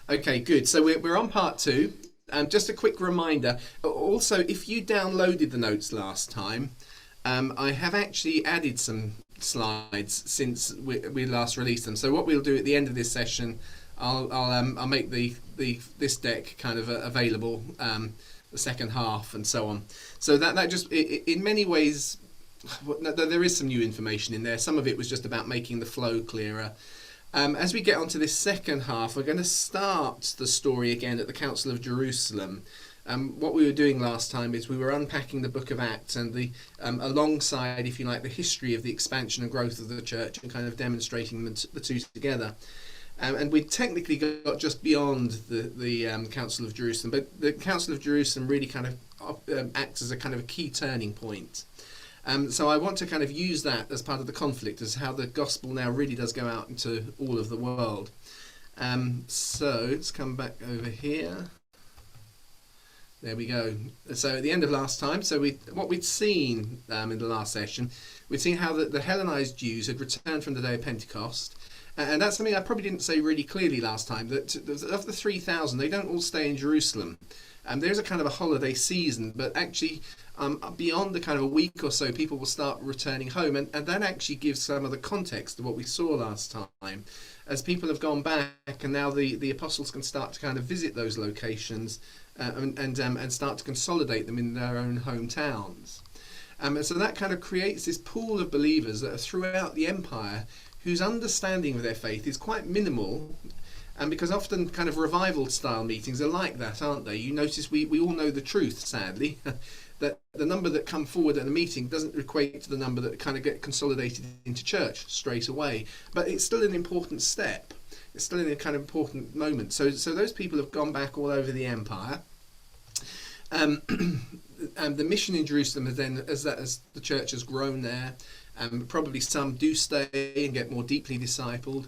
Okay, good. So we're on part two. Just a quick reminder. Also, if you downloaded the notes last time, I have actually added some slides since we last released them. So what we'll do at the end of this session, I'll make the this deck kind of available, the second half and so on. So that just in many ways, there is some new information in there. Some of it was just about making the flow clearer. As we get onto this second half, we're going to start the story again at the Council of Jerusalem. What we were doing last time is we were unpacking the book of Acts and the alongside, if you like, the history of the expansion and growth of the church and kind of demonstrating the two together. And we technically got just beyond the Council of Jerusalem, but the Council of Jerusalem really kind of acts as a kind of a key turning point. So I want to kind of use that as part of the conflict, as how the gospel now really does go out into all of the world. So let's come back over here. There we go. So at the end of last time, what we'd seen in the last session, we'd seen how the Hellenized Jews had returned from the day of Pentecost. And that's something I probably didn't say really clearly last time, that of the 3,000, they don't all stay in Jerusalem. There's a kind of a holiday season, but actually beyond the kind of a week or so, people will start returning home. And that actually gives some of the context of what we saw last time. As people have gone back and now the apostles can start to kind of visit those locations and start to consolidate them in their own hometowns. And so that kind of creates this pool of believers that are throughout the empire whose understanding of their faith is quite minimal. And because often kind of revival style meetings are like that, aren't they? You notice we all know the truth, sadly, that the number that come forward at a meeting doesn't equate to the number that kind of get consolidated into church straight away. But it's still an important step. It's still a kind of important moment. So those people have gone back all over the empire. And the mission in Jerusalem has then, as the church has grown there, probably some do stay and get more deeply discipled.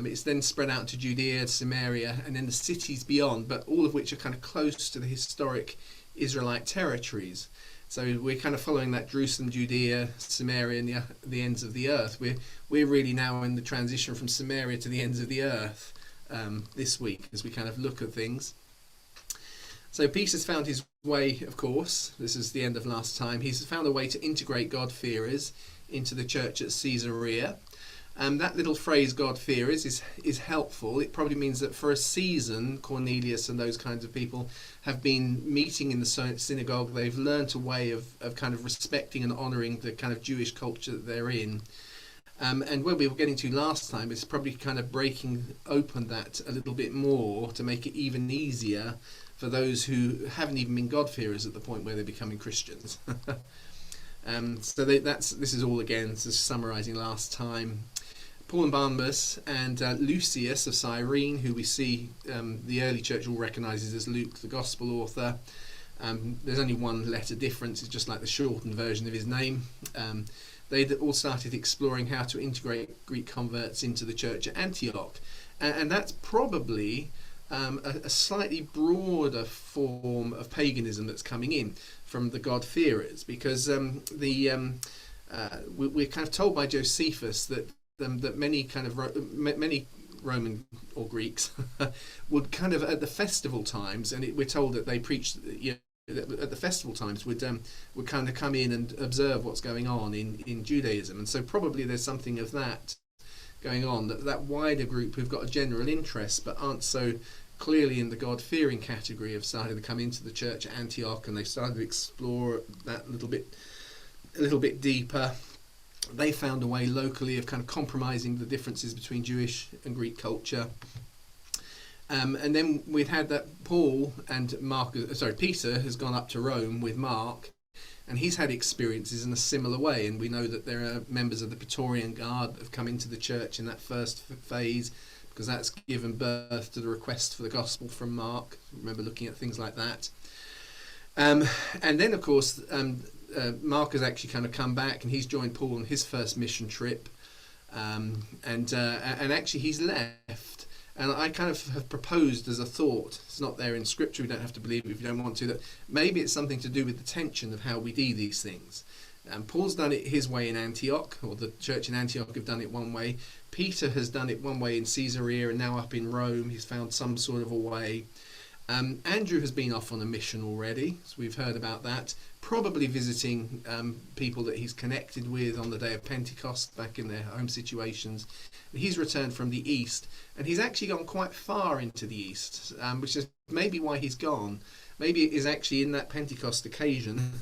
It's then spread out to Judea, Samaria, and then the cities beyond, but all of which are kind of close to the historic Israelite territories. So we're kind of following that Jerusalem, Judea, Samaria, and the ends of the earth. We're really now in the transition from Samaria to the ends of the earth this week as we kind of look at things. So Peter's found his way, of course. This is the end of last time. He's found a way to integrate God-fearers into the church at Caesarea. That little phrase, God-fearers, is helpful. It probably means that for a season, Cornelius and those kinds of people have been meeting in the synagogue. They've learnt a way of kind of respecting and honouring the kind of Jewish culture that they're in. And where we were getting to last time is probably kind of breaking open that a little bit more to make it even easier for those who haven't even been God-fearers at the point where they're becoming Christians. This is all again, just summarising last time. Paul and Barnabas and Lucius of Cyrene, who we see the early church all recognises as Luke, the Gospel author. There's only one letter difference, it's just like the shortened version of his name. They all started exploring how to integrate Greek converts into the church at Antioch. And that's probably a slightly broader form of paganism that's coming in from the God-fearers, because we're kind of told by Josephus that many Roman or Greeks would kind of at the festival times, and we're told that they preached, at the festival times would kind of come in and observe what's going on in Judaism, and so probably there's something of that going on, that wider group who've got a general interest but aren't so clearly in the God-fearing category have started to come into the church at Antioch, and they've started to explore that a little bit deeper. They found a way locally of kind of compromising the differences between Jewish and Greek culture. And then we've had that Paul and Peter has gone up to Rome with Mark, and he's had experiences in a similar way. And we know that there are members of the Praetorian Guard that have come into the church in that first phase, because that's given birth to the request for the gospel from Mark. Remember looking at things like that. And then, of course, Mark has actually kind of come back, and he's joined Paul on his first mission trip. And actually he's left. And I kind of have proposed as a thought, it's not there in scripture, we don't have to believe it if you don't want to, that maybe it's something to do with the tension of how we do these things. Paul's done it his way in Antioch, or the church in Antioch have done it one way. Peter has done it one way in Caesarea, and now up in Rome he's found some sort of a way. Andrew has been off on a mission already, so we've heard about that, probably visiting people that he's connected with on the day of Pentecost back in their home situations. He's returned from the east, and he's actually gone quite far into the east, which is maybe why he's gone. Maybe it is actually in that Pentecost occasion,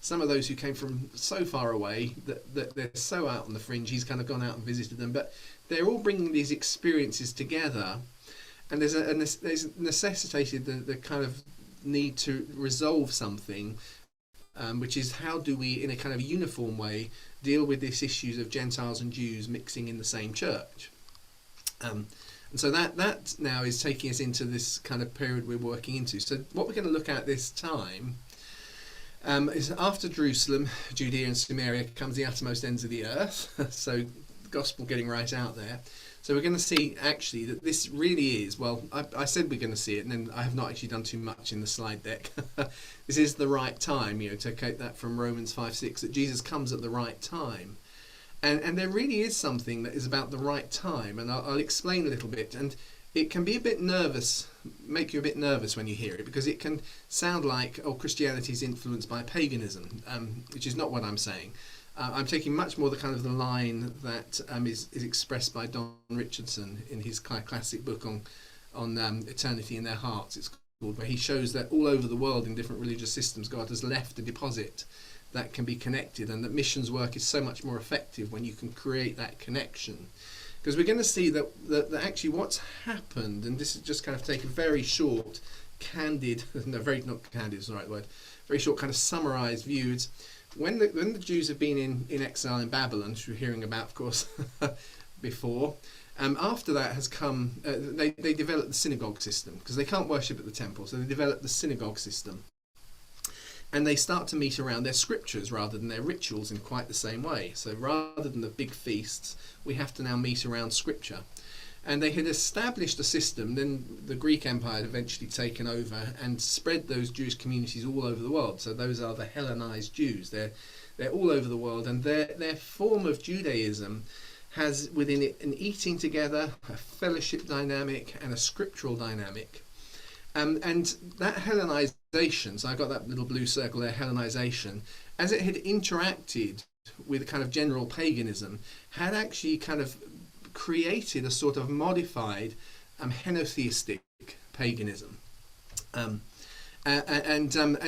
some of those who came from so far away that they're so out on the fringe, he's kind of gone out and visited them. But they're all bringing these experiences together, and there's necessitated the kind of need to resolve something, which is how do we, in a kind of uniform way, deal with these issues of Gentiles and Jews mixing in the same church. And so that now is taking us into this kind of period we're working into. So what we're going to look at this time is after Jerusalem, Judea and Samaria comes the uttermost ends of the earth. So the gospel getting right out there. So we're going to see actually that this really is, well, I said we're going to see it, and then I have not actually done too much in the slide deck. This is the right time, to take that from Romans 5:6, that Jesus comes at the right time. And there really is something that is about the right time, and I'll explain a little bit. And it can be a bit nervous, make you a bit nervous when you hear it, because it can sound like, oh, Christianity is influenced by paganism, which is not what I'm saying. I'm taking much more the line that is expressed by Don Richardson in his classic book on eternity in their hearts, it's called, where he shows that all over the world in different religious systems, God has left a deposit that can be connected, and that missions work is so much more effective when you can create that connection. Because we're going to see that actually what's happened, and this is just kind of take a very short, candid, no, very not candid is the right word, very short kind of summarised view. It's when the Jews have been in exile in Babylon, which we're hearing about, of course, before. After that has come, they developed the synagogue system, because they can't worship at the temple, so they developed the synagogue system. And they start to meet around their scriptures rather than their rituals in quite the same way. So rather than the big feasts, we have to now meet around scripture. And they had established a system, then the Greek Empire had eventually taken over and spread those Jewish communities all over the world. So those are the Hellenized Jews. They're all over the world, and their form of Judaism has within it an eating together, a fellowship dynamic, and a scriptural dynamic. And that Hellenization, so I got that little blue circle there, Hellenization, as it had interacted with kind of general paganism, had actually kind of created a sort of modified henotheistic paganism. And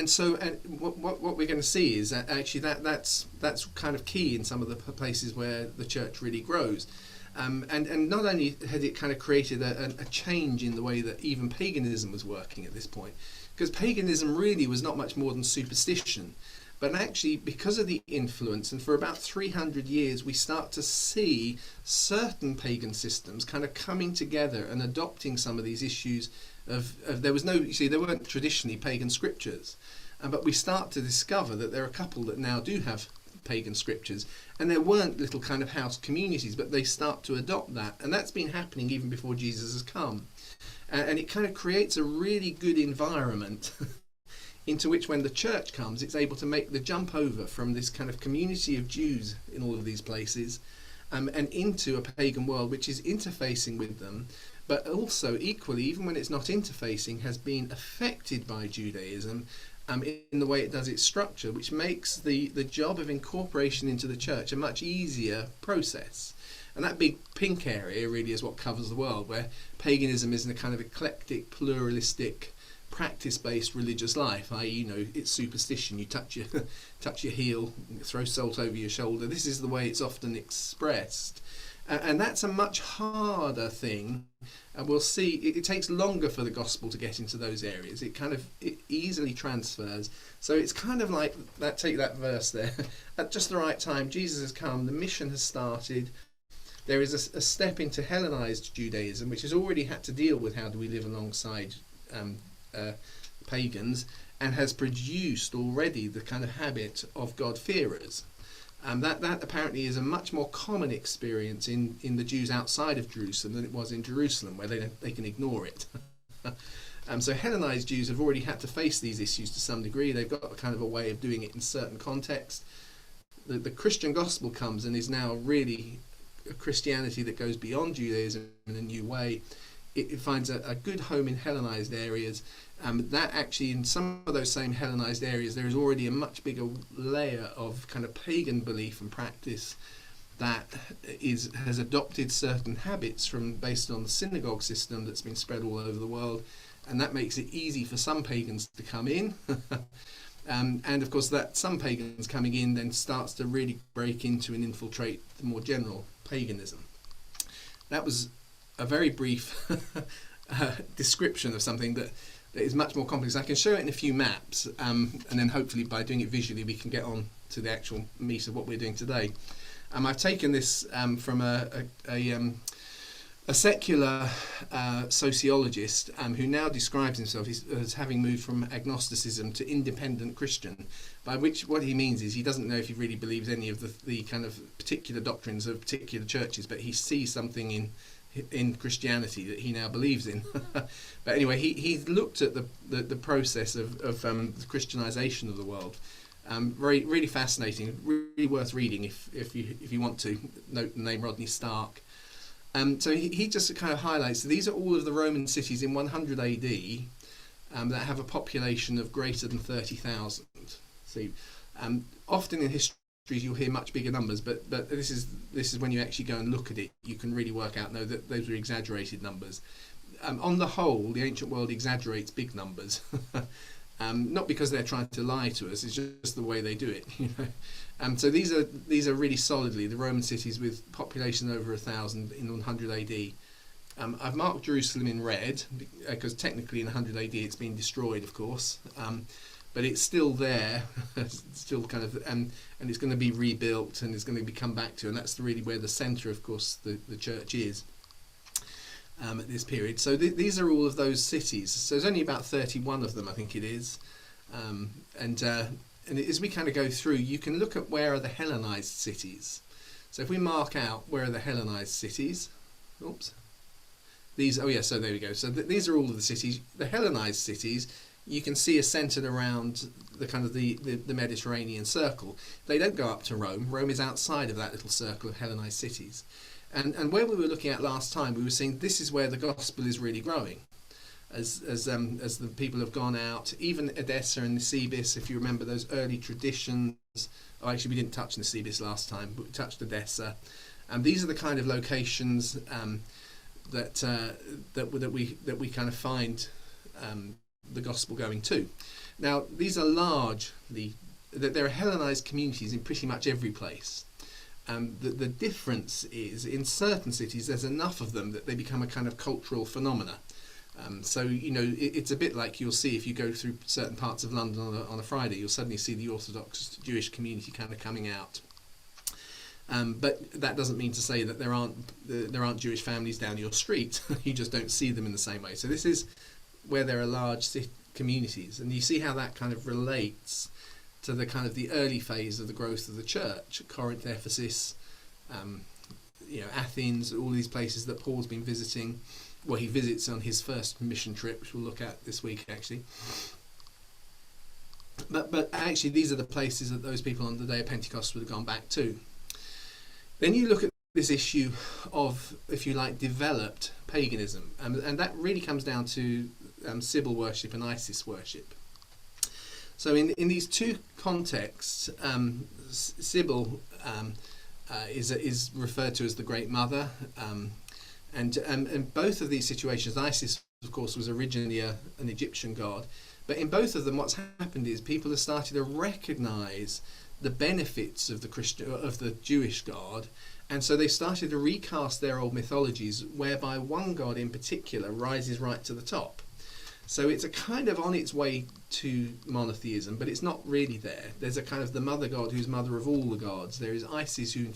so what we're going to see is that actually that's kind of key in some of the places where the church really grows. And not only had it kind of created a change in the way that even paganism was working at this point, because paganism really was not much more than superstition. But actually, because of the influence, and for about 300 years, we start to see certain pagan systems kind of coming together and adopting some of these issues of there was no, you see, there weren't traditionally pagan scriptures. But we start to discover that there are a couple that now do have pagan scriptures, and there weren't little kind of house communities, but they start to adopt that. And that's been happening even before Jesus has come. And it kind of creates a really good environment into which when the church comes, it's able to make the jump over from this kind of community of Jews in all of these places and into a pagan world which is interfacing with them, but also equally, even when it's not interfacing, has been affected by Judaism in the way it does its structure, which makes the job of incorporation into the church a much easier process. And that big pink area really is what covers the world, where paganism is in a kind of eclectic, pluralistic, practice-based religious life, i.e., it's superstition. You touch your heel, throw salt over your shoulder. This is the way it's often expressed, and that's a much harder thing. And we'll see. It takes longer for the gospel to get into those areas. It easily transfers. So it's kind of like that. Take that verse there. At just the right time, Jesus has come. The mission has started. There is a step into Hellenized Judaism, which has already had to deal with how do we live alongside pagans, and has produced already the kind of habit of God-fearers. That apparently is a much more common experience in the Jews outside of Jerusalem than it was in Jerusalem, where they can ignore it. So Hellenized Jews have already had to face these issues to some degree. They've got kind of a way of doing it in certain contexts. the Christian gospel comes and is now really a Christianity that goes beyond Judaism in a new way. It finds a good home in Hellenized areas. That actually, in some of those same Hellenized areas, there is already a much bigger layer of kind of pagan belief and practice that has adopted certain habits based on the synagogue system that's been spread all over the world, and that makes it easy for some pagans to come in. And of course, that some pagans coming in then starts to really break into and infiltrate the more general paganism. That was a very brief description of something that is much more complex. I can show it in a few maps, and then hopefully by doing it visually we can get on to the actual meat of what we're doing today. I've taken this from a secular sociologist who now describes himself as having moved from agnosticism to independent Christian, by which what he means is he doesn't know if he really believes any of the kind of particular doctrines of particular churches, but he sees something in Christianity that he now believes in. But anyway, he looked at the process of the Christianization of the world. Really fascinating, really worth reading if you want to. Note the name Rodney Stark. So he just kind of highlights that these are all of the Roman cities in 100 AD that have a population of greater than 30,000. So often in histories you'll hear much bigger numbers, but this is when you actually go and look at it, you can really work out that those are exaggerated numbers. On the whole, the ancient world exaggerates big numbers. Not because they're trying to lie to us, it's just the way they do it. So these are really solidly the Roman cities with population over 1,000 in 100 AD. I've marked Jerusalem in red because technically in 100 AD it's been destroyed, of course, but it's still there, still kind of, and it's going to be rebuilt and it's going to be come back to, and that's really where the centre, of course, the church is. At this period. So these are all of those cities. So there's only about 31 of them, I think it is. And as we kind of go through, you can look at where are the Hellenized cities. So if we mark out where are the Hellenized cities, so there we go. So these are all of the cities. The Hellenized cities, you can see are centered around the kind of the Mediterranean circle. They don't go up to Rome. Rome is outside of that little circle of Hellenized cities. And where we were looking at last time, we were saying this is where the gospel is really growing, as the people have gone out. Even Edessa and Nisibis, if you remember those early traditions. Oh, actually, we didn't touch Nisibis last time, but we touched Edessa. And these are the kind of locations that we kind of find the gospel going to. Now, these are largely there are Hellenized communities in pretty much every place. The difference is in certain cities there's enough of them that they become a kind of cultural phenomena. So it's a bit like you'll see if you go through certain parts of London on a Friday, you'll suddenly see the Orthodox Jewish community kind of coming out. But that doesn't mean to say that there aren't Jewish families down your street. You just don't see them in the same way. So this is where there are large communities, and you see how that kind of relates to the kind of the early phase of the growth of the church. Corinth, Ephesus, Athens, all these places that Paul's been visiting. Well, he visits on his first mission trip, which we'll look at this week, actually. But actually, these are the places that those people on the day of Pentecost would have gone back to. Then you look at this issue of, if you like, developed paganism, and that really comes down to Sibyl worship and Isis worship. So in these two contexts, Sibyl is referred to as the Great Mother, and both of these situations, Isis, of course, was originally an Egyptian god, but in both of them, what's happened is people have started to recognise the benefits of the Jewish god, and so they started to recast their old mythologies, whereby one god in particular rises right to the top. So it's a kind of on its way to monotheism, but it's not really there. There's a kind of the mother god who's mother of all the gods. There is Isis who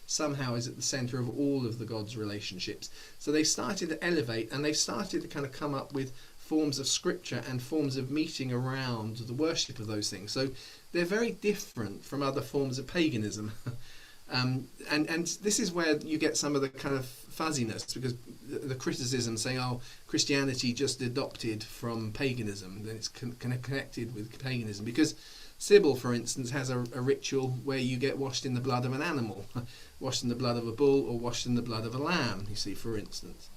somehow is at the centre of all of the gods' relationships. So they started to elevate, and they started to kind of come up with forms of scripture and forms of meeting around the worship of those things. So they're very different from other forms of paganism. And this is where you get some of the kind of fuzziness, because the criticism saying, oh, Christianity just adopted from paganism, then it's connected with paganism, because Sybil, for instance, has a ritual where you get washed in the blood of an animal, washed in the blood of a bull, or washed in the blood of a lamb, you see, for instance.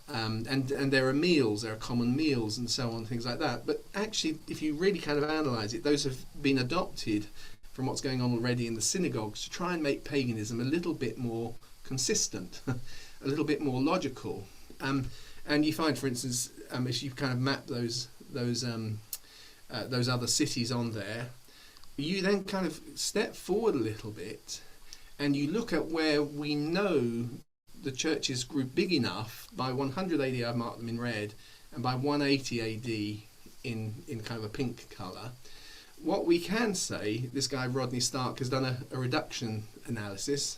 And there are meals, there are common meals and so on, things like that. But actually, if you really kind of analyse it, those have been adopted from what's going on already in the synagogues to try and make paganism a little bit more consistent, a little bit more logical. And you find, for instance, if you kind of map those other cities on there, you then kind of step forward a little bit and you look at where we know the churches grew big enough. By 100 AD, I've marked them in red, and by 180 AD in kind of a pink colour. What we can say, this guy Rodney Stark has done a reduction analysis,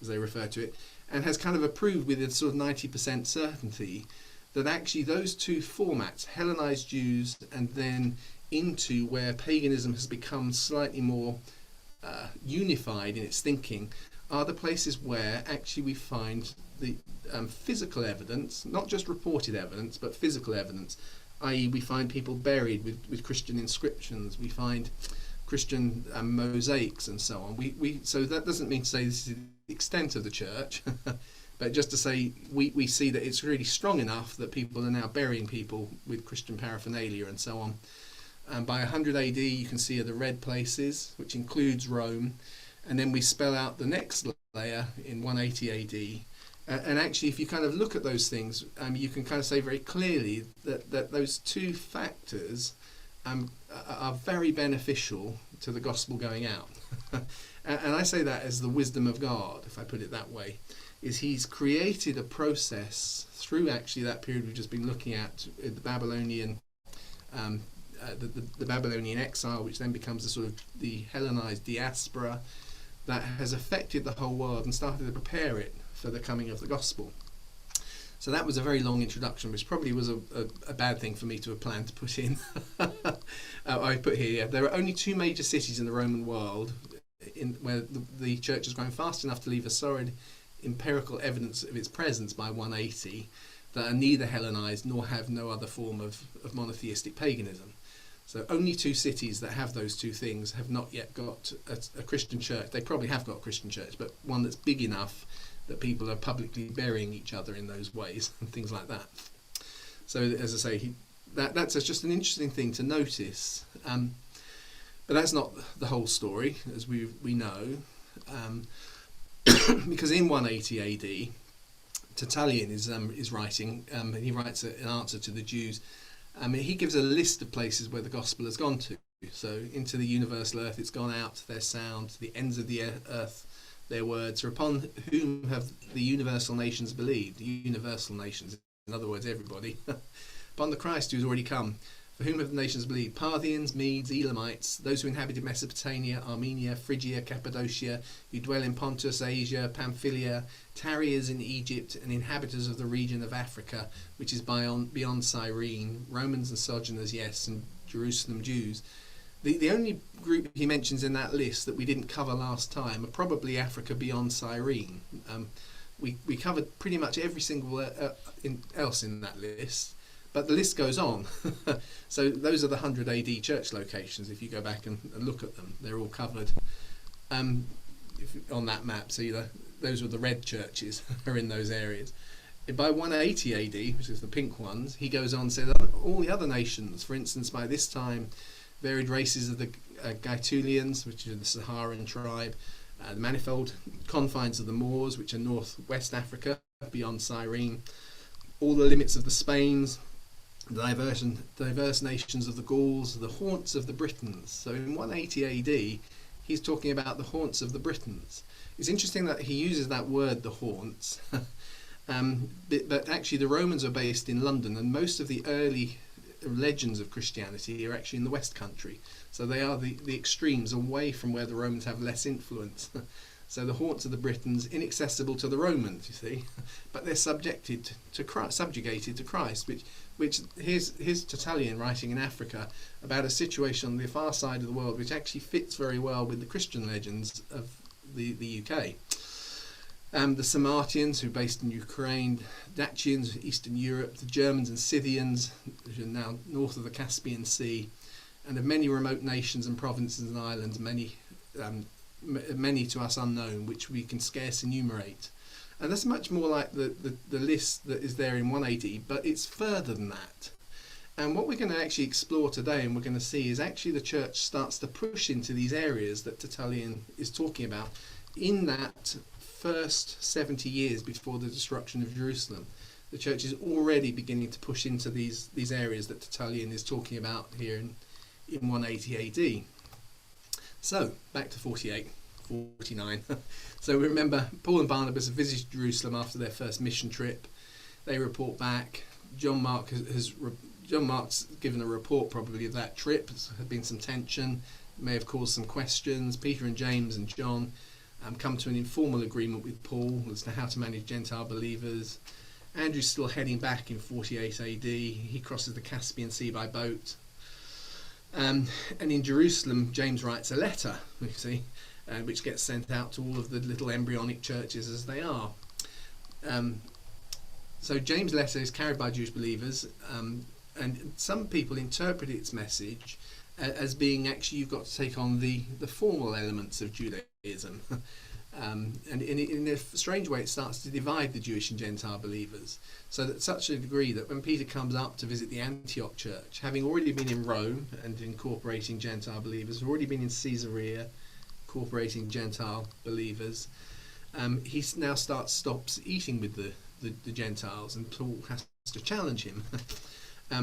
as they refer to it, and has kind of approved with a sort of 90% certainty that actually those two formats, Hellenized Jews and then into where paganism has become slightly more unified in its thinking, are the places where actually we find the physical evidence, not just reported evidence, but physical evidence, i.e. we find people buried with Christian inscriptions, we find Christian mosaics and so on. So that doesn't mean to say this is the extent of the church, but just to say we see that it's really strong enough that people are now burying people with Christian paraphernalia and so on. And by 100 AD you can see the red places, which includes Rome, and then we spell out the next layer in 180 AD. And actually, if you kind of look at those things, you can kind of say very clearly that those two factors are very beneficial to the gospel going out. And I say that as the wisdom of God, if I put it that way, is he's created a process through actually that period we've just been looking at, the Babylonian the Babylonian exile, which then becomes the sort of the Hellenized diaspora, that has affected the whole world and started to prepare it for the coming of the gospel. So that was a very long introduction, which probably was a bad thing for me to have planned to put in. I put here, there are only two major cities in the Roman world where the church has grown fast enough to leave a solid empirical evidence of its presence by 180 that are neither Hellenized nor have no other form of monotheistic paganism. So only two cities that have those two things have not yet got a Christian church. They probably have got a Christian church, but one that's big enough that people are publicly burying each other in those ways and things like that. So as I say, that's just an interesting thing to notice. But that's not the whole story, as we know, because in 180 AD, Tertullian is writing, and he writes an answer to the Jews. He gives a list of places where the gospel has gone to. So into the universal earth it's gone out, their sound, to the ends of the earth, their words, or upon whom have the universal nations believed. The universal nations, in other words, everybody. Upon the Christ who has already come. For whom have the nations believed? Parthians, Medes, Elamites, those who inhabited Mesopotamia, Armenia, Phrygia, Cappadocia, who dwell in Pontus, Asia, Pamphylia, tarriers in Egypt, and inhabitants of the region of Africa, which is beyond Cyrene, Romans and sojourners, yes, and Jerusalem Jews. The only group he mentions in that list that we didn't cover last time are probably Africa beyond Cyrene. We covered pretty much every single else in that list. But the list goes on. So those are the 100 AD church locations. If you go back and look at them, they're all covered on that map. So those were the red churches are in those areas. By 180 AD, which is the pink ones, he goes on and says all the other nations, for instance, by this time, varied races of the Gaetulians, which are the Saharan tribe, the manifold confines of the Moors, which are northwest Africa, beyond Cyrene, all the limits of the Spains, the diverse nations of the Gauls, the haunts of the Britons. So in 180 AD, he's talking about the haunts of the Britons. It's interesting that he uses that word, the haunts, but actually the Romans are based in London, and most of the early legends of Christianity are actually in the West Country. So they are the extremes away from where the Romans have less influence. So the haunts of the Britons, inaccessible to the Romans, you see, but they're subjugated to Christ, which here's Tertullian writing in Africa about a situation on the far side of the world which actually fits very well with the Christian legends of the UK. The Sarmatians, who are based in Ukraine, Dacians, Eastern Europe, the Germans and Scythians, which are now north of the Caspian Sea, and of many remote nations and provinces and islands, many to us unknown, which we can scarce enumerate. And that's much more like the list that is there in 180, but it's further than that. And what we're going to actually explore today, and we're going to see, is actually the church starts to push into these areas that Tertullian is talking about in that first 70 years before the destruction of Jerusalem. The church is already beginning to push into these areas that Tertullian is talking about here in 180 AD. So, back to 49. So we remember Paul and Barnabas have visited Jerusalem after their first mission trip. They report back. John Mark's given a report probably of that trip. There's been some tension, may have caused some questions. Peter and James and John come to an informal agreement with Paul as to how to manage Gentile believers. Andrew's still heading back in 48 AD. He crosses the Caspian Sea by boat. And in Jerusalem, James writes a letter, you see, which gets sent out to all of the little embryonic churches as they are. So James' letter is carried by Jewish believers, and some people interpret its message as being actually you've got to take on the formal elements of Judaism. And in a strange way it starts to divide the Jewish and Gentile believers, so that such a degree that when Peter comes up to visit the Antioch church, having already been in Rome and incorporating Gentile believers, already been in Caesarea incorporating Gentile believers, he now stops eating with the Gentiles, and Paul has to challenge him.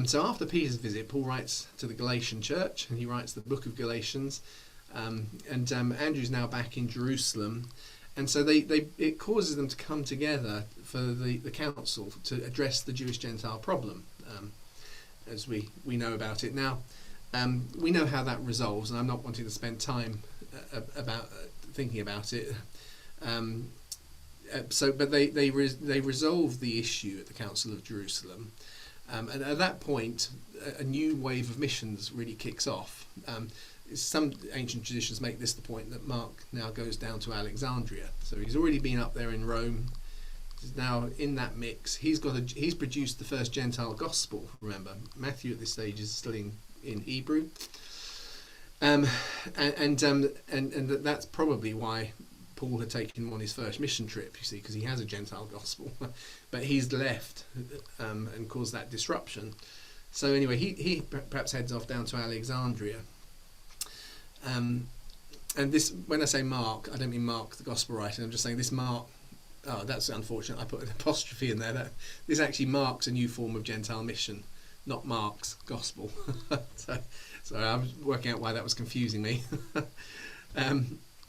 So after Peter's visit, Paul writes to the Galatian church, and he writes the book of Galatians. And Andrew's now back in Jerusalem, and so it causes them to come together for the council to address the Jewish-Gentile problem, as we know about it now. We know how that resolves, and I'm not wanting to spend time about thinking about it. But they resolve the issue at the Council of Jerusalem, and at that point, a new wave of missions really kicks off. Some ancient traditions make this the point that Mark now goes down to Alexandria. So he's already been up there in Rome. He's now in that mix. He's produced the first Gentile gospel. Remember, Matthew at this stage is still in Hebrew, and that's probably why Paul had taken him on his first mission trip. You see, because he has a Gentile gospel, but he's left and caused that disruption. So anyway, he perhaps heads off down to Alexandria. And this, when I say Mark, I don't mean Mark the gospel writer. I'm just saying this Mark. Oh, that's unfortunate. I put an apostrophe in there. This actually marks a new form of Gentile mission, not Mark's gospel. so I was working out why that was confusing me.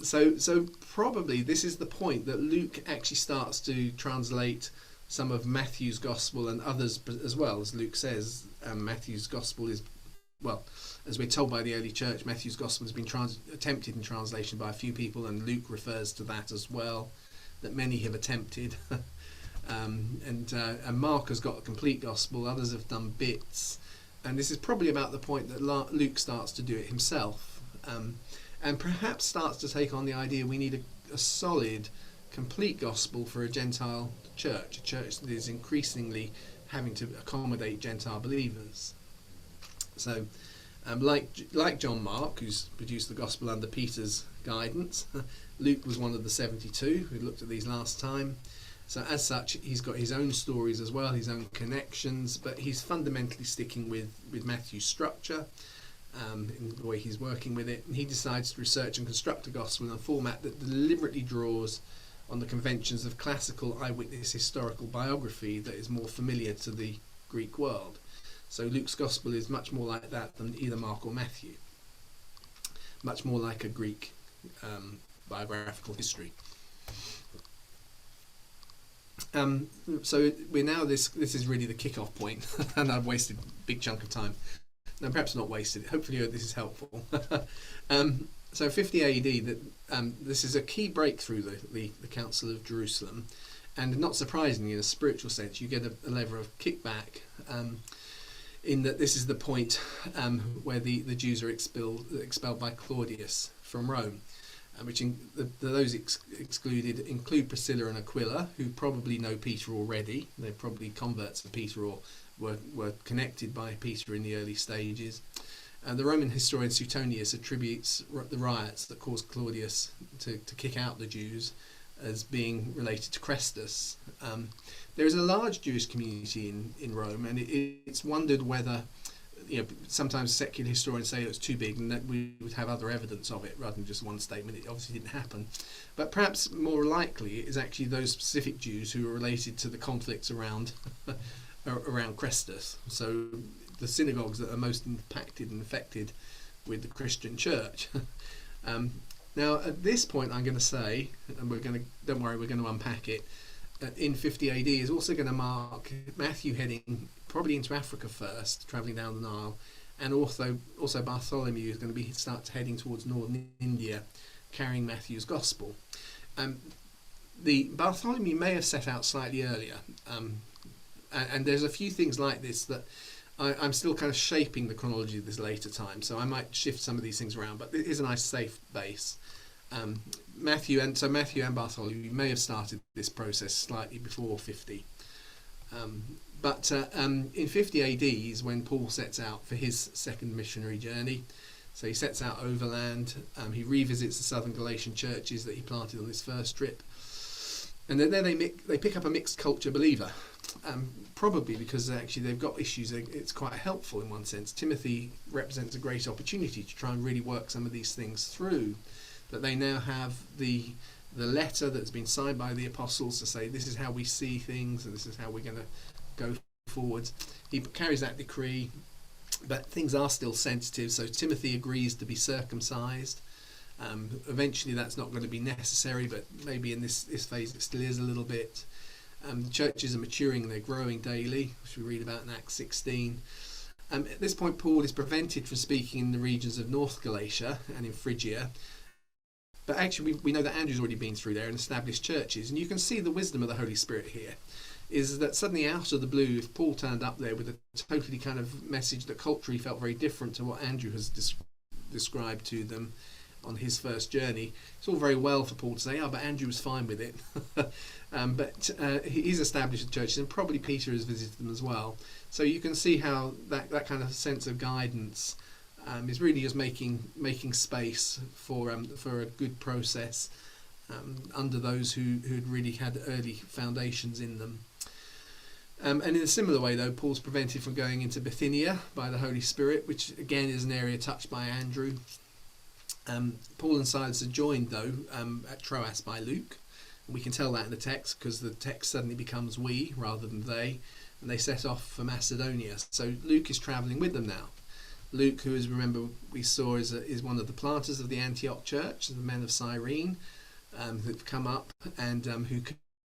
So probably this is the point that Luke actually starts to translate some of Matthew's gospel and others as well. As Luke says, Matthew's gospel is, well, as we're told by the early church, Matthew's gospel has been attempted in translation by a few people, and Luke refers to that as well, that many have attempted. And Mark has got a complete gospel, others have done bits, and this is probably about the point that Luke starts to do it himself, and perhaps starts to take on the idea we need a solid, complete gospel for a Gentile church, a church that is increasingly having to accommodate Gentile believers. So, like John Mark, who's produced the gospel under Peter's guidance, Luke was one of the 72 who looked at these last time. So as such, he's got his own stories as well, his own connections, but he's fundamentally sticking with Matthew's structure in the way he's working with it. And he decides to research and construct a gospel in a format that deliberately draws on the conventions of classical eyewitness historical biography that is more familiar to the Greek world. So Luke's gospel is much more like that than either Mark or Matthew. Much more like a Greek biographical history. So we're now this is really the kick-off point, and I've wasted a big chunk of time. No, perhaps not wasted. Hopefully this is helpful. So 50 AD, this is a key breakthrough, the Council of Jerusalem, and not surprisingly, in a spiritual sense, you get a level of kickback. In that this is the point where the Jews are expelled by Claudius from Rome, which those excluded include Priscilla and Aquila, who probably know Peter already. They're probably converts of Peter or were connected by Peter in the early stages. The Roman historian Suetonius attributes the riots that caused Claudius to kick out the Jews as being related to Chrestus. There is a large Jewish community in Rome, and it's wondered whether, sometimes secular historians say it was too big and that we would have other evidence of it rather than just one statement. It obviously didn't happen. But perhaps more likely it is actually those specific Jews who are related to the conflicts around Chrestus. So the synagogues that are most impacted and affected with the Christian church. Now, at this point, I'm going to say, and don't worry, we're going to unpack it. In 50 AD is also going to mark Matthew heading probably into Africa first, travelling down the Nile, and also Bartholomew is going to start heading towards northern India, carrying Matthew's gospel. The Bartholomew may have set out slightly earlier, and there's a few things like this that I'm still kind of shaping the chronology of this later time, so I might shift some of these things around, but it is a nice safe base. Matthew and Bartholomew may have started this process slightly before 50. But in 50 AD is when Paul sets out for his second missionary journey. So he sets out overland, he revisits the southern Galatian churches that he planted on his first trip. And then they pick up a mixed culture believer, probably because actually they've got issues. It's quite helpful in one sense. Timothy represents a great opportunity to try and really work some of these things through. That they now have the letter that's been signed by the apostles to say this is how we see things and this is how we're going to go forward. He carries that decree, but things are still sensitive, so Timothy agrees to be circumcised. Eventually that's not going to be necessary, but maybe in this phase it still is a little bit. The churches are maturing and they're growing daily, which we read about in Acts 16. At this point Paul is prevented from speaking in the regions of North Galatia and in Phrygia. But actually, we know that Andrew's already been through there and established churches. And you can see the wisdom of the Holy Spirit here, is that suddenly out of the blue, if Paul turned up there with a totally kind of message that culturally felt very different to what Andrew has described to them on his first journey, it's all very well for Paul to say, but Andrew was fine with it. But he's established the churches, and probably Peter has visited them as well. So you can see how that kind of sense of guidance is really just making space for a good process under those who'd really had early foundations in them. And in a similar way, though, Paul's prevented from going into Bithynia by the Holy Spirit, which again is an area touched by Andrew. Paul and Silas are joined, though, at Troas by Luke. And we can tell that in the text because the text suddenly becomes we rather than they, and they set off for Macedonia. So Luke is travelling with them now. Luke, who, as remember we saw, is one of the planters of the Antioch church, the men of Cyrene, who've come up and who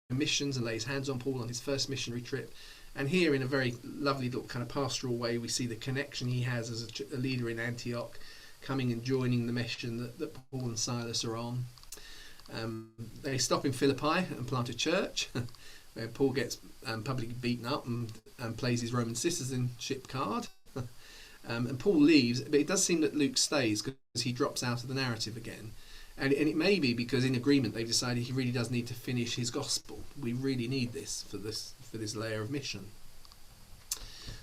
commissions and lays hands on Paul on his first missionary trip. And here, in a very lovely little kind of pastoral way, we see the connection he has as a leader in Antioch, coming and joining the mission that Paul and Silas are on. They stop in Philippi and plant a church, where Paul gets publicly beaten up and plays his Roman citizenship card. And Paul leaves, but it does seem that Luke stays because he drops out of the narrative again. And it may be because in agreement they've decided he really does need to finish his gospel. We really need this for this layer of mission.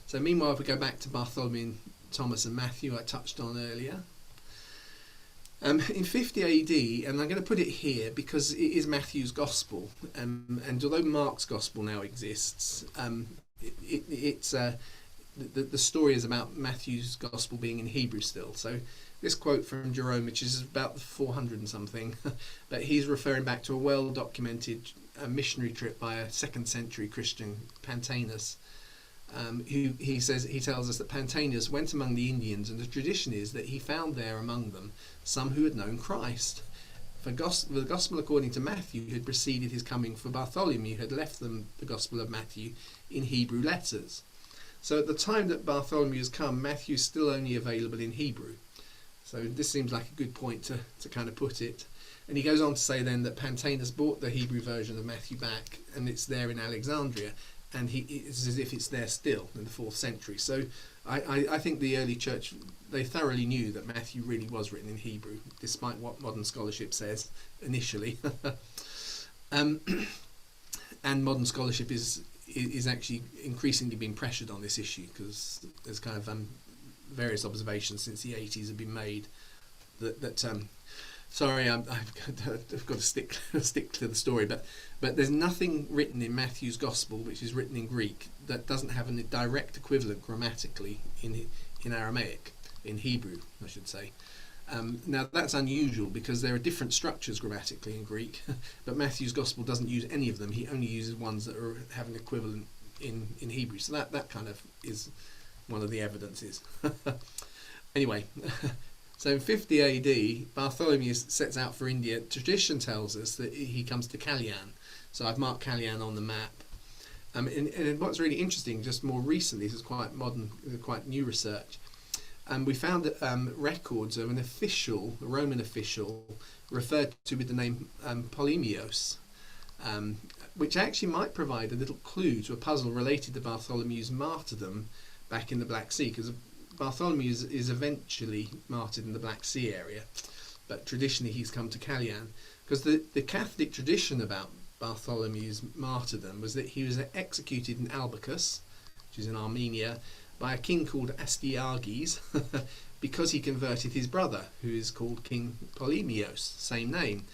So meanwhile, if we go back to Bartholomew, Thomas and Matthew I touched on earlier. In 50 AD, and I'm going to put it here because it is Matthew's gospel, and although Mark's gospel now exists, the story is about Matthew's gospel being in Hebrew still. So this quote from Jerome, which is about 400 and something, but he's referring back to a well-documented missionary trip by a 2nd century Christian, Pantaenus, he tells us that Pantaenus went among the Indians, and the tradition is that he found there among them some who had known Christ. For the gospel according to Matthew had preceded his coming, for Bartholomew had left them the gospel of Matthew in Hebrew letters. So at the time that Bartholomew has come, Matthew is still only available in Hebrew. So this seems like a good point to kind of put it. And he goes on to say then that Pantaenus bought the Hebrew version of Matthew back, and it's there in Alexandria, and it's as if it's there still in the 4th century. So I think the early church, they thoroughly knew that Matthew really was written in Hebrew, despite what modern scholarship says initially. And modern scholarship is actually increasingly being pressured on this issue because there's kind of various observations since the 80s have been made that sorry, I've got to stick to the story, but there's nothing written in Matthew's Gospel which is written in Greek that doesn't have a direct equivalent grammatically in Aramaic, in Hebrew, I should say. Now that's unusual because there are different structures grammatically in Greek, but Matthew's Gospel doesn't use any of them. He only uses ones that have an equivalent in Hebrew. So that kind of is one of the evidences. Anyway. So in 50 AD, Bartholomew sets out for India. Tradition tells us that he comes to Kalyan. So I've marked Kalyan on the map. And what's really interesting, just more recently, this is quite modern, quite new research, we found records of a Roman official, referred to with the name Polemios, which actually might provide a little clue to a puzzle related to Bartholomew's martyrdom back in the Black Sea, because Bartholomew is eventually martyred in the Black Sea area, but traditionally he's come to Kalyan, because the Catholic tradition about Bartholomew's martyrdom was that he was executed in Albicus, which is in Armenia, by a king called Astyages, because he converted his brother, who is called King Polemios, same name.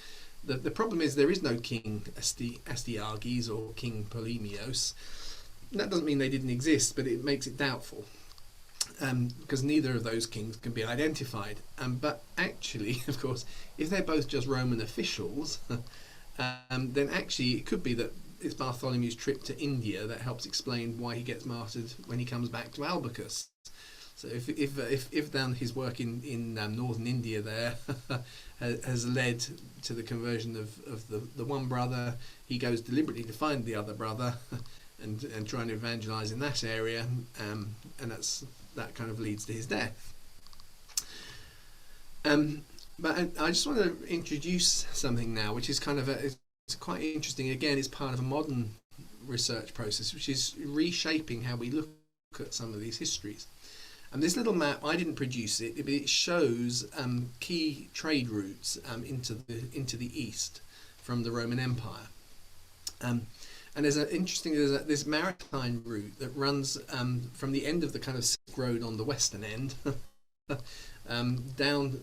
The problem is there is no King Astyages or King Polemios. That doesn't mean they didn't exist, but it makes it doubtful. Because neither of those kings can be identified. But actually, of course, if they're both just Roman officials, then actually it could be that it's Bartholomew's trip to India that helps explain why he gets martyred when he comes back to Albicus. So if then his work in northern India there has led to the conversion of the one brother, he goes deliberately to find the other brother and trying to evangelize in that area, and that kind of leads to his death. But I just want to introduce something now, which is it's quite interesting. Again, it's part of a modern research process, which is reshaping how we look at some of these histories. And this little map, I didn't produce it, but it shows key trade routes into the east from the Roman Empire. And there's this maritime route that runs from the end of the kind of Silk Road on the western end down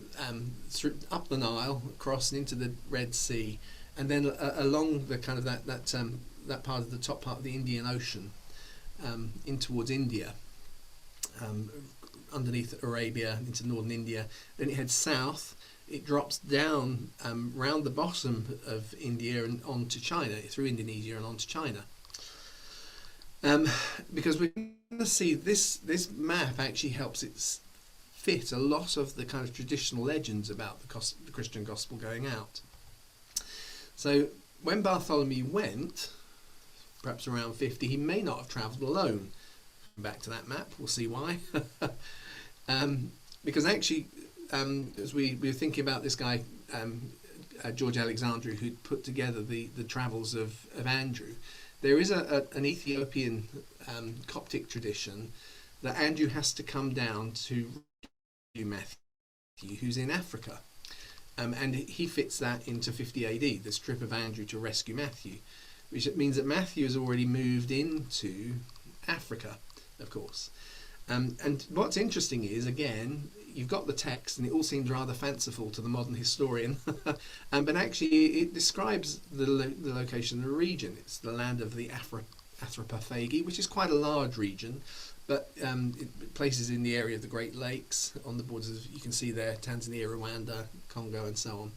up the Nile, across and into the Red Sea, and then along the kind of that part of the top part of the Indian Ocean in towards India, underneath Arabia into northern India. Then it heads south. It drops down round the bottom of India and onto China, through Indonesia and onto China. Because we're going to see this map actually helps it fit a lot of the kind of traditional legends about the Christian gospel going out. So when Bartholomew went, perhaps around 50, he may not have travelled alone. Back to that map, we'll see why. Because actually, as we were thinking about this guy, George Alexandru, who put together the travels of Andrew, there is an Ethiopian Coptic tradition that Andrew has to come down to Matthew, who's in Africa. And he fits that into 50 AD, this trip of Andrew to rescue Matthew, which means that Matthew has already moved into Africa, of course. And what's interesting is, again, you've got the text and it all seems rather fanciful to the modern historian, but actually it describes the location of the region. It's the land of the Anthropophagi, which is quite a large region, but places in the area of the Great Lakes, on the borders of, you can see there, Tanzania, Rwanda, Congo and so on.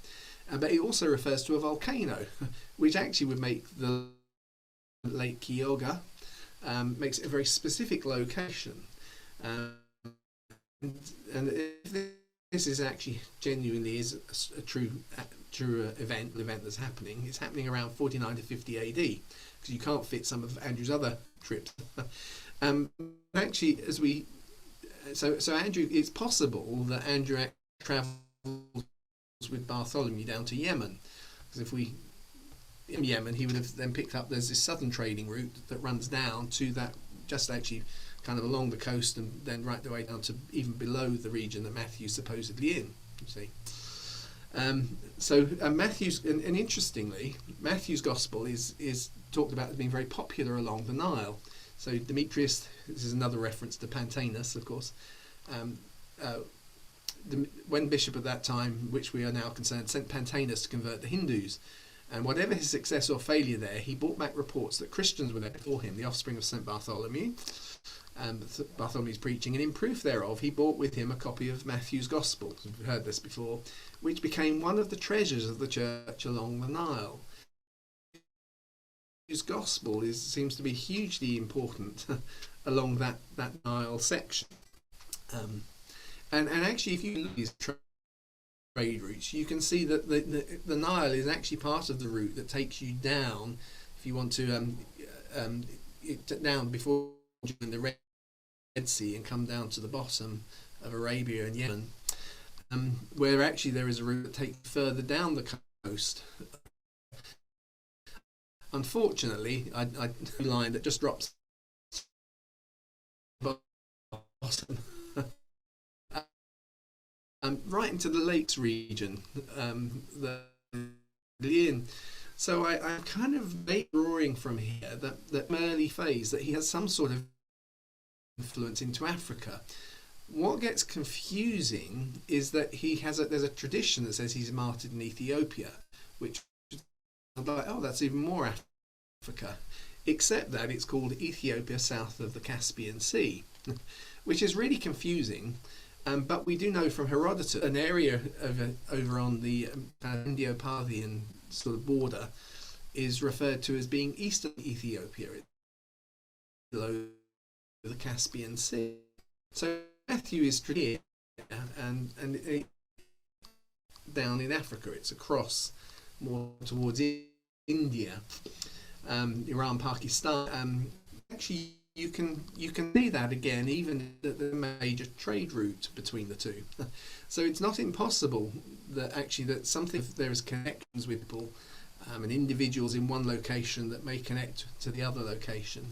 But it also refers to a volcano, which actually would make the Lake Kyogre, makes it a very specific location. And if this is actually genuinely is a true event that's happening, it's happening around 49 to 50 AD, because you can't fit some of Andrew's other trips. Actually, so Andrew, it's possible that Andrew travels with Bartholomew down to Yemen, because if we in Yemen, he would have then picked up, there's this southern trading route that runs down to that, just actually kind of along the coast and then right the way down to even below the region that Matthew's supposedly in, you see. So Matthew's, and interestingly, Matthew's gospel is talked about as being very popular along the Nile. So Demetrius, this is another reference to Pantanus, of course, um, when bishop at that time, which we are now concerned, sent Pantaenus to convert the Hindus. And whatever his success or failure there, he brought back reports that Christians were there before him, the offspring of St. Bartholomew, Bartholomew's preaching, and in proof thereof he brought with him a copy of Matthew's Gospel, we've heard this before, which became one of the treasures of the church along the Nile. Matthew's Gospel seems to be hugely important along that Nile section. And actually, if you look at these trade routes, you can see that the Nile is actually part of the route that takes you down, if you want to, down before join the Red Sea and come down to the bottom of Arabia and Yemen, where actually there is a route that takes further down the coast. Unfortunately, I line that just drops bottom. Right into the lakes region, so I'm kind of drawing from here that early phase that he has some sort of influence into Africa. What gets confusing is that there's a tradition that says he's martyred in Ethiopia, which I'm like, oh, that's even more Africa, except that it's called Ethiopia south of the Caspian Sea, which is really confusing. But we do know from Herodotus, an area over on the Indo-Parthian sort of border is referred to as being eastern Ethiopia, below the Caspian Sea. So Matthew is here, and down in Africa, it's across more towards India, Iran, Pakistan. Actually, you can see that again, even at the major trade route between the two. So it's not impossible that there is connections with people and individuals in one location that may connect to the other location.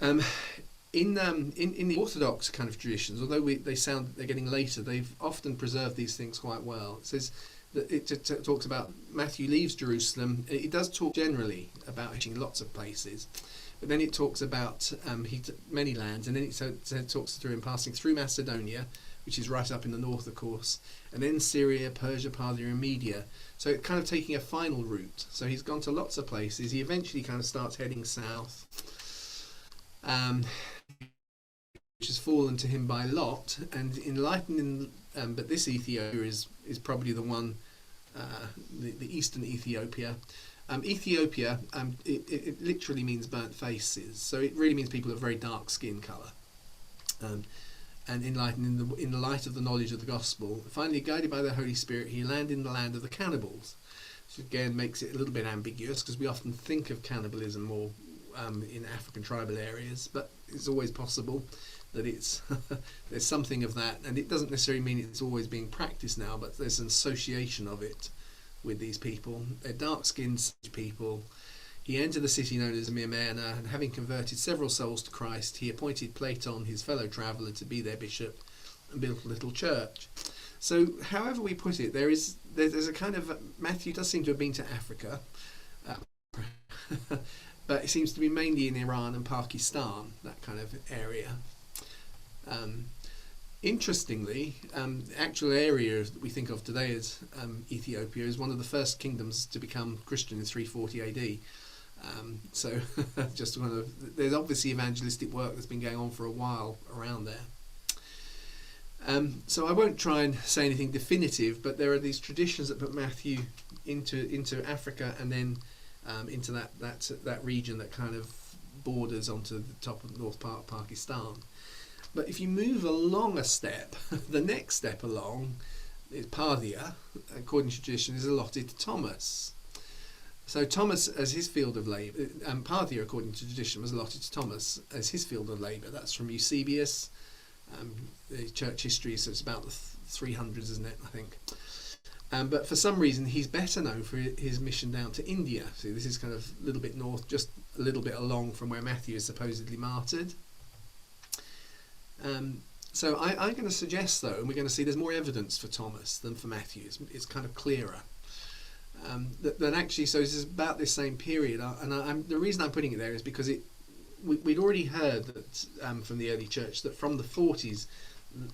In the Orthodox kind of traditions, although they're getting later, they've often preserved these things quite well. It says that it talks about Matthew leaves Jerusalem. It does talk generally about hitting lots of places. But then it talks about many lands, and then it talks through him passing through Macedonia, which is right up in the north, of course, and then Syria, Persia, Parthia, and Media. So it's kind of taking a final route. So he's gone to lots of places. He eventually kind of starts heading south, which has fallen to him by lot, and enlightening. But this Ethiopia is probably the one, the eastern Ethiopia. Ethiopia, it literally means burnt faces, so it really means people of very dark skin colour. And enlightened in the light of the knowledge of the gospel, finally guided by the Holy Spirit, he landed in the land of the cannibals, which again makes it a little bit ambiguous, because we often think of cannibalism more in African tribal areas, but it's always possible that it's there's something of that, and it doesn't necessarily mean it's always being practiced now, but there's an association of it with these people. They're dark-skinned people. He entered the city known as Myrmana, and having converted several souls to Christ, he appointed Platon, his fellow traveller, to be their bishop and built a little church. So however we put it, there's a kind of, Matthew does seem to have been to Africa, but it seems to be mainly in Iran and Pakistan, that kind of area. Interestingly, the actual area that we think of today as Ethiopia is one of the first kingdoms to become Christian in 340 AD. So just one of, there's obviously evangelistic work that's been going on for a while around there. So I won't try and say anything definitive, but there are these traditions that put Matthew into Africa, and then into that region that kind of borders onto the top of the north part of Pakistan. But if you move along a step, the next step along is Parthia, according to tradition, is allotted to Thomas. So Thomas as his field of labour, Parthia, according to tradition, was allotted to Thomas as his field of labour. That's from Eusebius, the church history, so it's about the 300s, isn't it, I think. But for some reason, he's better known for his mission down to India. So this is kind of a little bit north, just a little bit along from where Matthew is supposedly martyred. So I'm going to suggest, though, and we're going to see there's more evidence for Thomas than for Matthew. It's kind of clearer. That actually, so this is about this same period. And the reason I'm putting it there is because we'd already heard that from the early church that from the 40s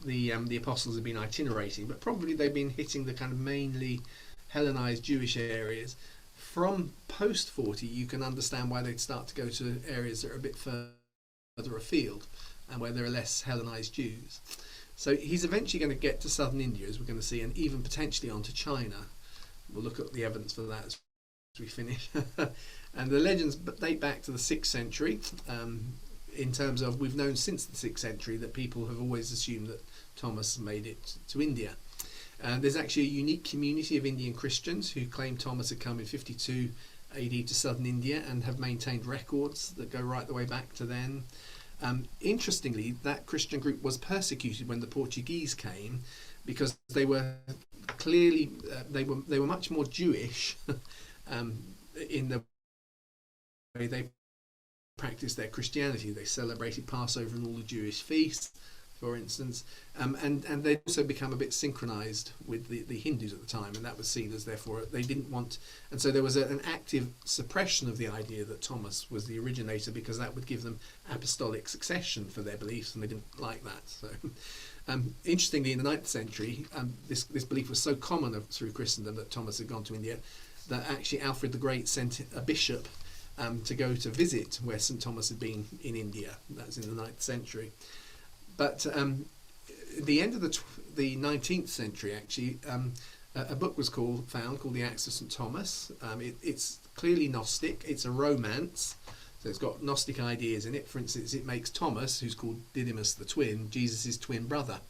the apostles have been itinerating, but probably they've been hitting the kind of mainly Hellenized Jewish areas. From post 40, you can understand why they'd start to go to areas that are a bit further afield and where there are less Hellenized Jews. So he's eventually going to get to southern India, as we're going to see, and even potentially onto China. We'll look at the evidence for that as we finish. And the legends date back to the 6th century, in terms of we've known since the 6th century that people have always assumed that Thomas made it to India. There's actually a unique community of Indian Christians who claim Thomas had come in 52 AD to southern India and have maintained records that go right the way back to then. Interestingly, that Christian group was persecuted when the Portuguese came, because they were clearly they were much more Jewish in the way they practiced their Christianity. They celebrated Passover and all the Jewish feasts, for instance, and they'd also become a bit synchronized with the Hindus at the time, and that was seen as, therefore, they didn't want, and so there was an active suppression of the idea that Thomas was the originator, because that would give them apostolic succession for their beliefs, and they didn't like that. So interestingly, in the 9th century, this belief was so common through Christendom that Thomas had gone to India, that actually Alfred the Great sent a bishop to go to visit where St. Thomas had been in India. That was in the 9th century. But at the end of the 19th century, actually, a book was found called the Acts of St. Thomas. It's clearly Gnostic. It's a romance, so it's got Gnostic ideas in it. For instance, it makes Thomas, who's called Didymus the twin, Jesus' twin brother,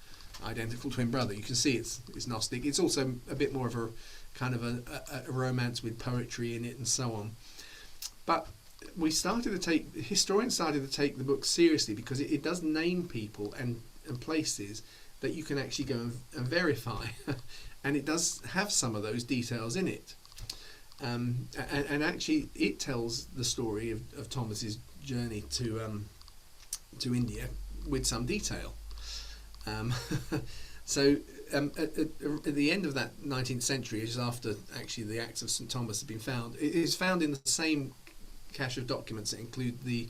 identical twin brother. You can see it's Gnostic. It's also a bit more of a kind of a romance with poetry in it and so on. But historians started to take the book seriously, because it does name people and places that you can actually go and verify, and it does have some of those details in it. And actually, it tells the story of Thomas's journey to India with some detail. So at the end of that 19th century, just after actually the Acts of St. Thomas had been found, it is found in the same cache of documents that include the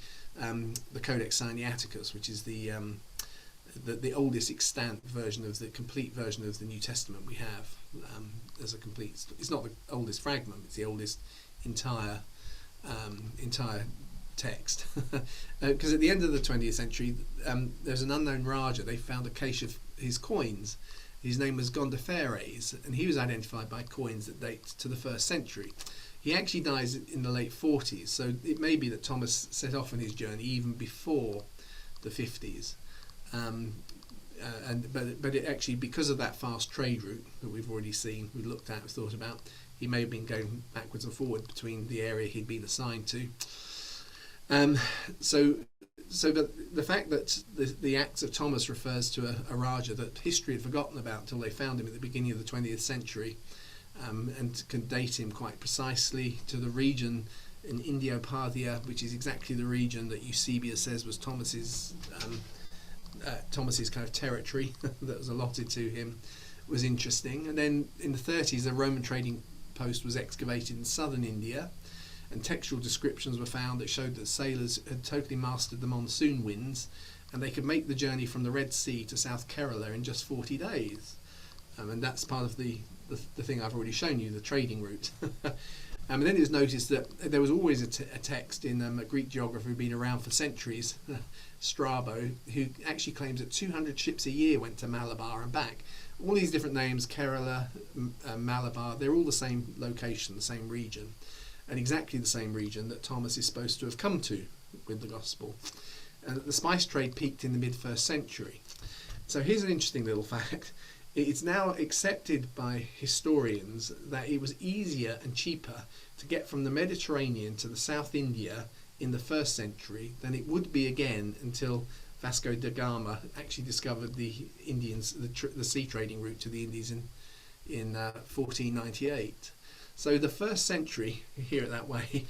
Codex Sinaiticus, which is the oldest extant version of the complete version of the New Testament we have. As a complete, it's not the oldest fragment; it's the oldest entire text. Because at the end of the 20th century, there's an unknown Raja. They found a cache of his coins. His name was Gondophares, and he was identified by coins that date to the 1st century. He actually dies in the late 40s, so it may be that Thomas set off on his journey even before the 50s. But it actually, because of that fast trade route that we've already seen, we've looked at, we've thought about, he may have been going backwards and forward between the area he'd been assigned to. So the fact that the Acts of Thomas refers to a Raja that history had forgotten about until they found him at the beginning of the 20th century, and can date him quite precisely to the region in Indio-Parthia, which is exactly the region that Eusebius says was Thomas's kind of territory that was allotted to him, was interesting. And then in the 30s, a Roman trading post was excavated in southern India, and textual descriptions were found that showed that sailors had totally mastered the monsoon winds, and they could make the journey from the Red Sea to South Kerala in just 40 days. And that's part of the thing I've already shown you, the trading route. And then it was noticed that there was always a text in a Greek geographer who'd been around for centuries, Strabo, who actually claims that 200 ships a year went to Malabar and back. All these different names, Kerala, Malabar, they're all the same location, the same region, and exactly the same region that Thomas is supposed to have come to with the gospel. And the spice trade peaked in the mid-1st century. So here's an interesting little fact. It's now accepted by historians that it was easier and cheaper to get from the Mediterranean to the South India in the 1st century than it would be again until Vasco da Gama actually discovered the sea trading route to the Indies in 1498. So the 1st century, hear it that way,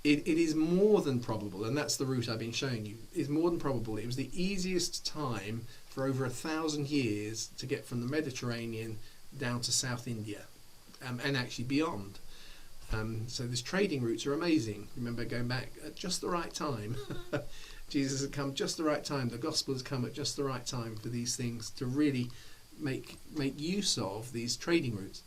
it is more than probable, and that's the route I've been showing you, is more than probable. It was the easiest time for over 1,000 years to get from the Mediterranean down to South India, and actually beyond. So these trading routes are amazing. Remember, going back at just the right time Jesus had come just the right time. The gospel has come at just the right time for these things to really make use of these trading routes.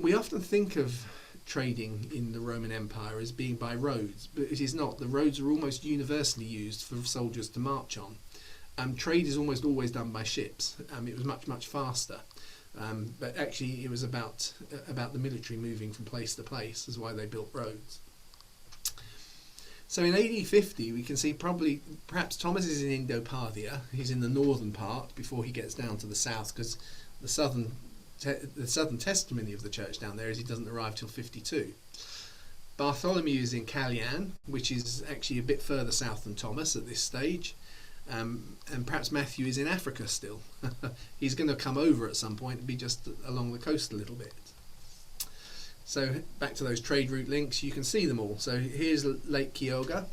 We often think of trading in the Roman Empire as being by roads, but it is not. The roads are almost universally used for soldiers to march on. Trade is almost always done by ships. It was much faster. But actually it was about the military moving from place to place. That's why they built roads. So in AD 50 we can see perhaps Thomas is in Indo-Parthia. He's in the northern part before he gets down to the south, because the southern testimony of the church down there is he doesn't arrive till 52. Bartholomew is in Callian, which is actually a bit further south than Thomas at this stage. And perhaps Matthew is in Africa still. He's going to come over at some point and be just along the coast a little bit. So back to those trade route links, you can see them all. So here's Lake Kyogre.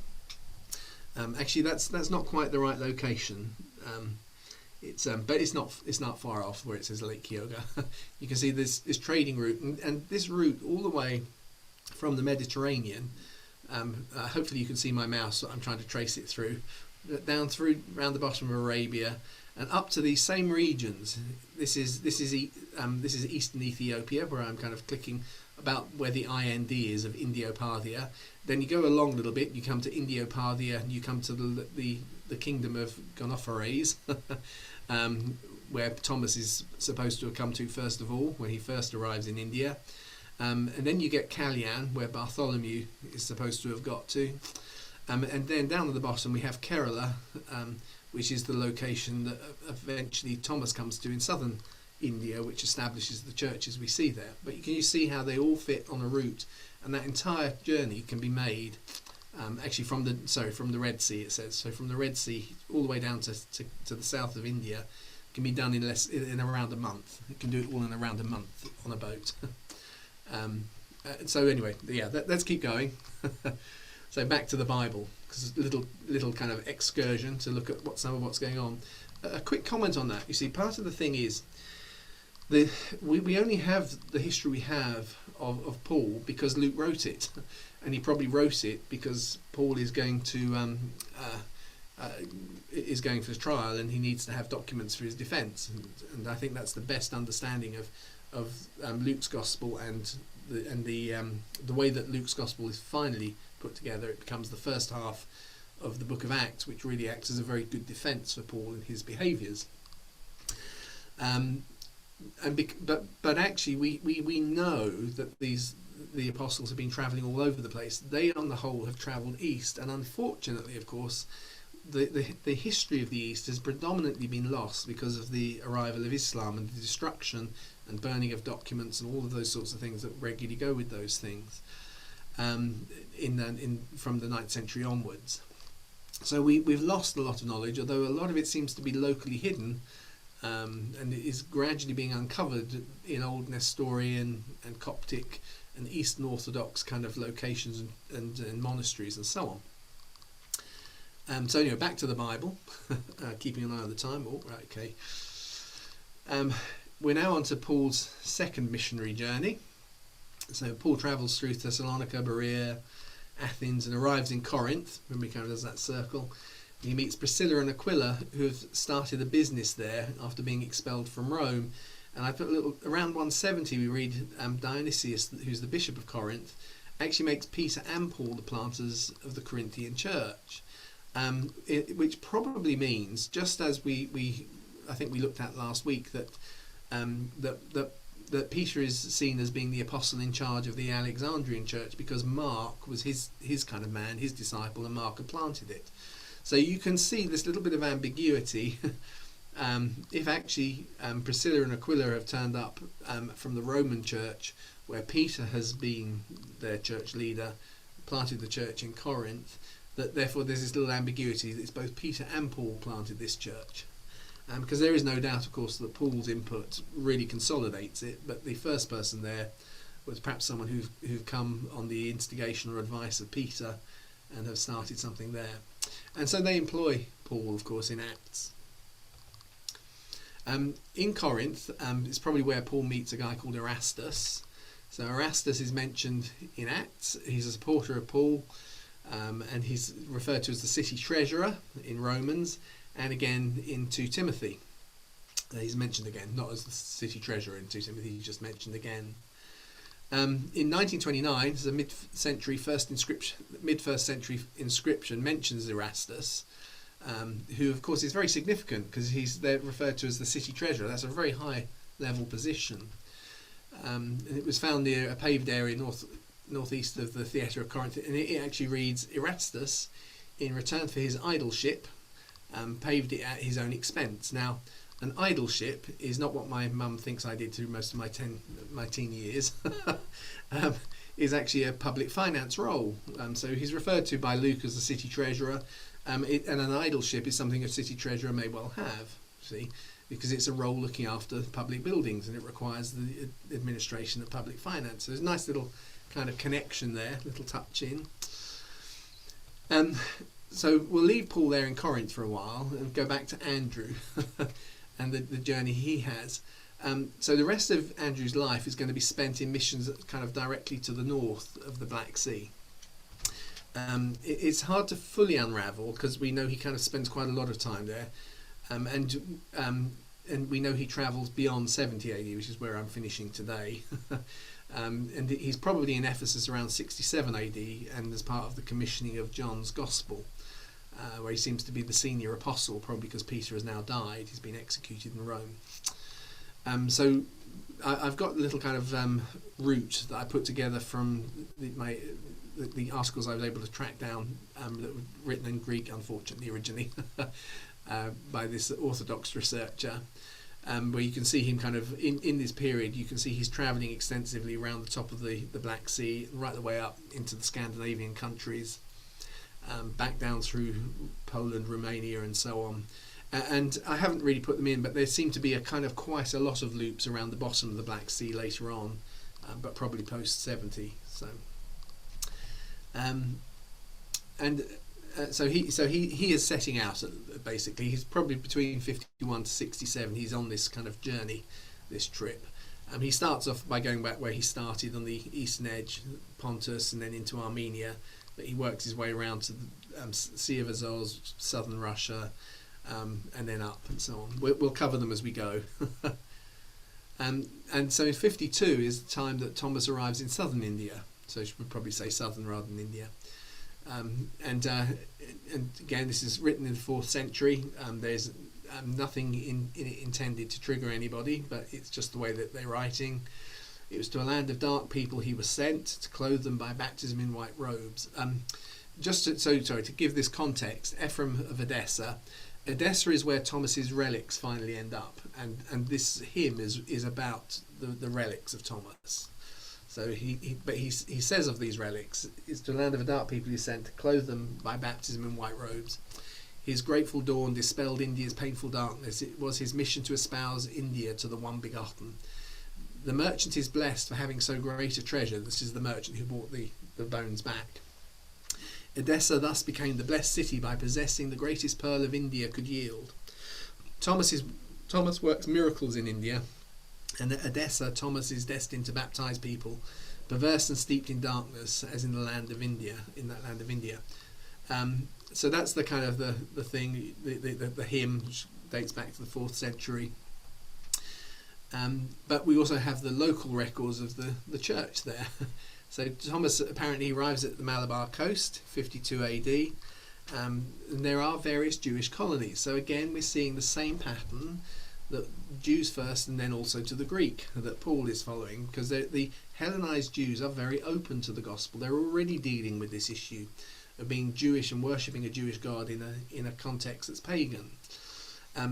Actually, that's not quite the right location. But it's not far off where it says Lake Kyogre. You can see this trading route, and this route all the way from the Mediterranean. Hopefully you can see my mouse. I'm trying to trace it through, down through around the bottom of Arabia and up to these same regions. This is eastern Ethiopia, where I'm kind of clicking about where the IND is of Indo-Parthia. Then you go along a little bit, you come to Indo-Parthia, and you come to the kingdom of Gonophares, where Thomas is supposed to have come to first of all, when he first arrives in India. And then you get Callian, where Bartholomew is supposed to have got to. And then down at the bottom we have Kerala, which is the location that eventually Thomas comes to in southern India, which establishes the churches we see there. But you see how they all fit on a route, and that entire journey can be made actually from the Red Sea, it says. So from the Red Sea all the way down to the south of India can be done in around a month. It can do it all in around a month on a boat. So anyway, yeah, let's keep going. So back to the Bible, because little kind of excursion to look at some of what's going on. A quick comment on that. You see, part of the thing is we only have the history we have of Paul because Luke wrote it, and he probably wrote it because Paul is going to is going for his trial, and he needs to have documents for his defence. And I think that's the best understanding of Luke's gospel and the way that Luke's gospel is finally put together. It becomes the first half of the book of Acts, which really acts as a very good defence for Paul and his behaviours. But actually, we know that the apostles have been travelling all over the place. They, on the whole, have travelled east, and unfortunately, of course, the history of the East has predominantly been lost because of the arrival of Islam and the destruction and burning of documents and all of those sorts of things that regularly go with those things from the 9th century onwards. So we've lost a lot of knowledge, although a lot of it seems to be locally hidden, and it is gradually being uncovered in Old Nestorian and Coptic and Eastern Orthodox kind of locations and monasteries and so on. So anyway, back to the Bible, keeping an eye on the time. Oh, right, okay. We're now on to Paul's second missionary journey. So Paul travels through Thessalonica, Berea, Athens, and arrives in Corinth. Remember, he kind of does that circle. He meets Priscilla and Aquila, who have started a business there after being expelled from Rome. And I put around 170 we read Dionysius, who's the bishop of Corinth, actually makes Peter and Paul the planters of the Corinthian church. Which probably means, just as I think we looked at last week, that Peter is seen as being the apostle in charge of the Alexandrian church because Mark was his kind of man, his disciple, and Mark had planted it. So you can see this little bit of ambiguity. If actually Priscilla and Aquila have turned up from the Roman church, where Peter has been their church leader, planted the church in Corinth, that therefore there's this little ambiguity that it's both Peter and Paul planted this church. Because there is no doubt, of course, that Paul's input really consolidates it, but the first person there was perhaps someone who've come on the instigation or advice of Peter and have started something there. And so they employ Paul, of course, in Acts. In Corinth, it's probably where Paul meets a guy called Erastus. So Erastus is mentioned in Acts. He's a supporter of Paul. and he's referred to as the city treasurer in Romans, and again in 2 Timothy. He's mentioned again, not as the city treasurer in 2 Timothy, he's just mentioned again. In 1929, the mid-first century inscription mentions Erastus, who of course is very significant because he's there referred to as the city treasurer. That's a very high level position. And it was found near a paved area northeast of the theatre of Corinth, and it actually reads, Erastus, in return for his idolship, paved it at his own expense. Now, an idolship is not what my mum thinks I did through most of my teen years. Is actually a public finance role. So he's referred to by Luke as the city treasurer, and an idolship is something a city treasurer may well have, see, because it's a role looking after public buildings and it requires the administration of public finance. So there's a nice little kind of connection there, little touch in. So we'll leave Paul there in Corinth for a while and go back to Andrew and the journey he has. So the rest of Andrew's life is going to be spent in missions kind of directly to the north of the Black Sea. It's hard to fully unravel because we know he kind of spends quite a lot of time there, and we know he travels beyond 70 AD, which is where I'm finishing today. And he's probably in Ephesus around 67 AD, and as part of the commissioning of John's Gospel, where he seems to be the senior apostle, probably because Peter has now died. He's been executed in Rome. So I've got a little kind of route that I put together from the articles I was able to track down that were written in Greek, unfortunately, originally, by this Orthodox researcher, where you can see him kind of, in this period, you can see he's travelling extensively around the top of the Black Sea, right the way up into the Scandinavian countries, back down through Poland, Romania, and so on. And I haven't really put them in, but there seem to be a kind of quite a lot of loops around the bottom of the Black Sea later on, but probably post 70. So, so he is setting out. Basically, he's probably between 51 to 67. He's on this kind of journey, this trip. He starts off by going back where he started on the eastern edge, Pontus, and then into Armenia. But he works his way around to the Sea of Azores, southern Russia. And then up and so on. We'll cover them as we go. And so in 52 is the time that Thomas arrives in southern India. So I should probably say southern rather than India. And again, this is written in the 4th century. There's nothing in it intended to trigger anybody, but it's just the way that they're writing. It was to a land of dark people he was sent, to clothe them by baptism in white robes. To give this context, Ephraim of Edessa is where Thomas's relics finally end up, and this hymn is about the relics of Thomas. So he says of these relics, it's to a land of a dark people he sent, to clothe them by baptism in white robes. His grateful dawn dispelled India's painful darkness. It was his mission to espouse India to the one begotten. The merchant is blessed for having so great a treasure. This is the merchant who brought the bones back. Edessa thus became the blessed city by possessing the greatest pearl of India could yield. Thomas works miracles in India, and at Edessa Thomas is destined to baptize people, perverse and steeped in darkness, as in the land of India. In that land of India, so that's the kind of the thing, the hymn, which dates back to the 4th century. But we also have the local records of the church there. So Thomas apparently arrives at the Malabar coast, 52 AD, and there are various Jewish colonies. So again, we're seeing the same pattern, that Jews first and then also to the Greek, that Paul is following, because the Hellenized Jews are very open to the gospel. They're already dealing with this issue of being Jewish and worshipping a Jewish God in a context that's pagan.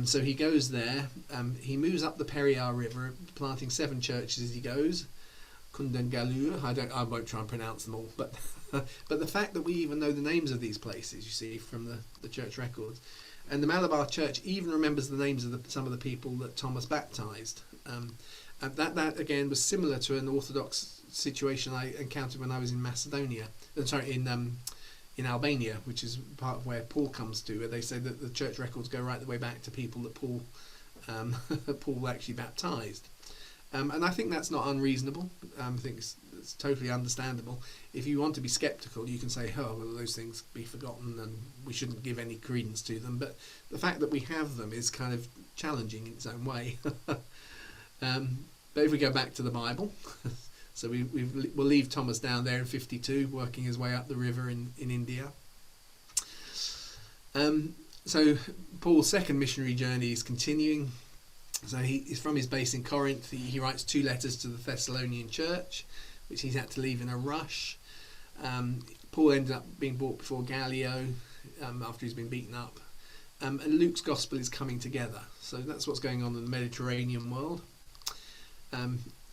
So he goes there, he moves up the Periyar River, planting 7 churches as he goes. Kundangalur, I won't try and pronounce them all, but the fact that we even know the names of these places, you see, from the church records, and the Malabar Church even remembers the names of some of the people that Thomas baptized. That again was similar to an Orthodox situation I encountered when I was in Macedonia. In Albania, which is part of where Paul comes to, where they say that the church records go right the way back to people that Paul actually baptized. And I think that's not unreasonable. I think It's totally understandable. If you want to be sceptical, you can say, oh, well, those things be forgotten and we shouldn't give any credence to them. But the fact that we have them is kind of challenging in its own way. But if we go back to the Bible, so we'll leave Thomas down there in 52, working his way up the river in India. So Paul's second missionary journey is continuing. So he's from his base in Corinth. He writes 2 letters to the Thessalonian church, which he's had to leave in a rush. Paul ended up being brought before Gallio after he's been beaten up. And Luke's gospel is coming together. So that's what's going on in the Mediterranean world.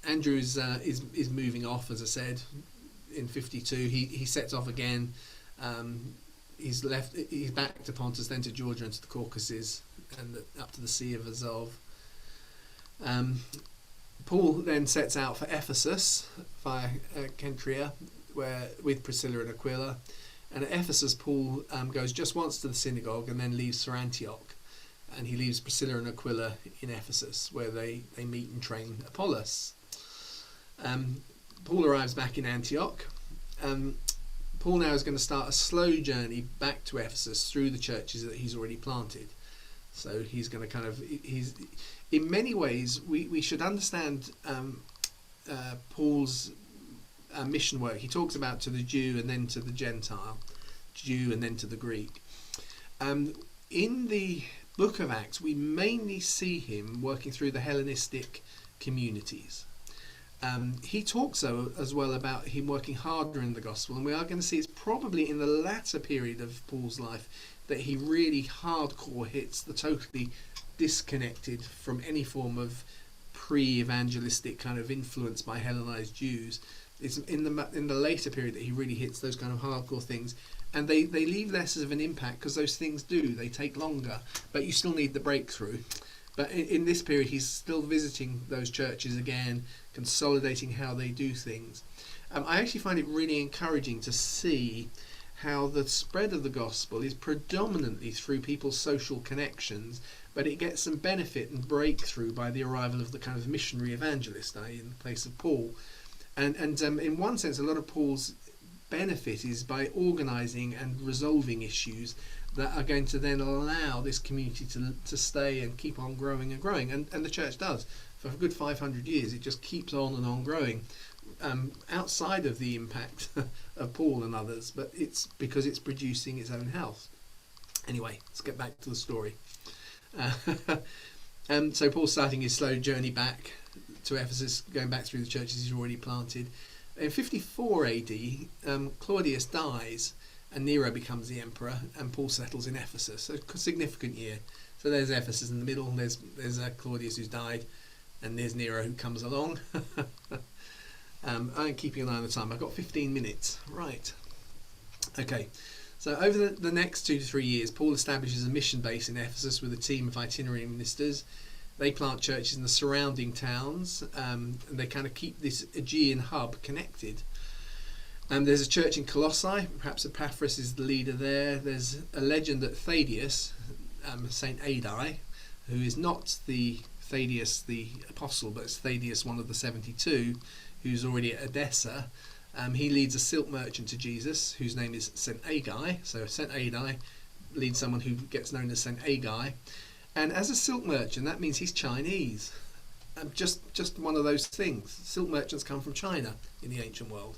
Andrew is moving off, as I said, in 52. He sets off again. He's back to Pontus, then to Georgia and to the Caucasus, and up to the Sea of Azov. Paul then sets out for Ephesus via Cenchrea, with Priscilla and Aquila. And at Ephesus, Paul goes just once to the synagogue and then leaves for Antioch. And he leaves Priscilla and Aquila in Ephesus, where they meet and train Apollos. Paul arrives back in Antioch. Paul now is going to start a slow journey back to Ephesus through the churches that he's already planted. So he's going to he's in many ways, we should understand Paul's mission work. He talks about to the Jew and then to the Gentile, Jew and then to the Greek. In the book of Acts, we mainly see him working through the Hellenistic communities. He talks as well about him working harder in the gospel, and we are going to see it's probably in the latter period of Paul's life that he really hardcore hits the totally disconnected from any form of pre-evangelistic kind of influence by Hellenized Jews. It's in the later period that he really hits those kind of hardcore things, and they leave less of an impact because those things they take longer, but you still need the breakthrough. But in this period, he's still visiting those churches again, consolidating how they do things. I actually find it really encouraging to see how the spread of the gospel is predominantly through people's social connections, but it gets some benefit and breakthrough by the arrival of the kind of missionary evangelist, in the place of Paul. And in one sense, a lot of Paul's benefit is by organising and resolving issues that are going to then allow this community to stay and keep on growing and growing. And the church does. For a good 500 years, it just keeps on and on growing, outside of the impact of Paul and others, but it's because it's producing its own health. Anyway, let's get back to the story. So Paul's starting his slow journey back to Ephesus, going back through the churches he's already planted. In 54 AD, Claudius dies, and Nero becomes the emperor, and Paul settles in Ephesus. So a significant year. So there's Ephesus in the middle, there's Claudius who's died, and there's Nero who comes along. I'm keeping an eye on the time. I've got 15 minutes. Right. Okay. So over the next 2 to 3 years, Paul establishes a mission base in Ephesus with a team of itinerary ministers. They plant churches in the surrounding towns, and they kind of keep this Aegean hub connected. There's a church in Colossae. Perhaps Epaphras is the leader there. There's a legend that Thaddeus, Saint Adai, who is not the Thaddeus the apostle, but it's Thaddeus, one of the 72, who's already at Edessa. He leads a silk merchant to Jesus, whose name is Saint Agai. So Saint Adai leads someone who gets known as Saint Agai. And as a silk merchant, that means he's Chinese. Just one of those things. Silk merchants come from China in the ancient world.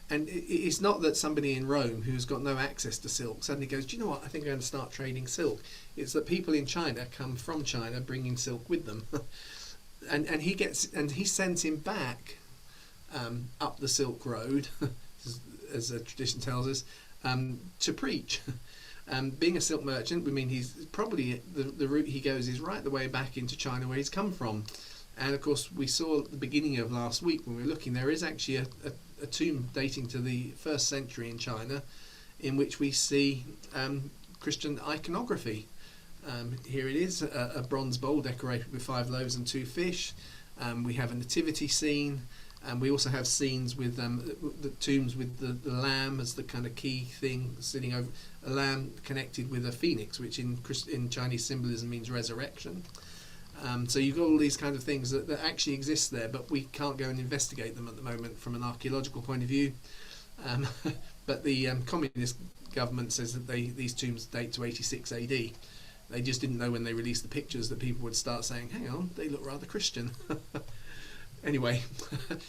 And it's not that somebody in Rome who's got no access to silk suddenly goes, do you know what, I think I'm going to start trading silk. It's that people in China come from China bringing silk with them. and he sends him back up the Silk Road, as the tradition tells us, to preach. Being a silk merchant, we mean he's probably the route he goes is right the way back into China where he's come from. And of course, we saw at the beginning of last week when we were looking, there is actually a tomb dating to the 1st century in China, in which we see Christian iconography. Here it is, a bronze bowl decorated with 5 loaves and 2 fish. We have a nativity scene. And we also have scenes with the tombs with the lamb as the kind of key thing, sitting over a lamb connected with a phoenix, which in Chinese symbolism means resurrection. So you've got all these kind of things that actually exist there, but we can't go and investigate them at the moment from an archaeological point of view. But the communist government says that these tombs date to 86 AD. They just didn't know when they released the pictures that people would start saying, hang on, they look rather Christian. Anyway,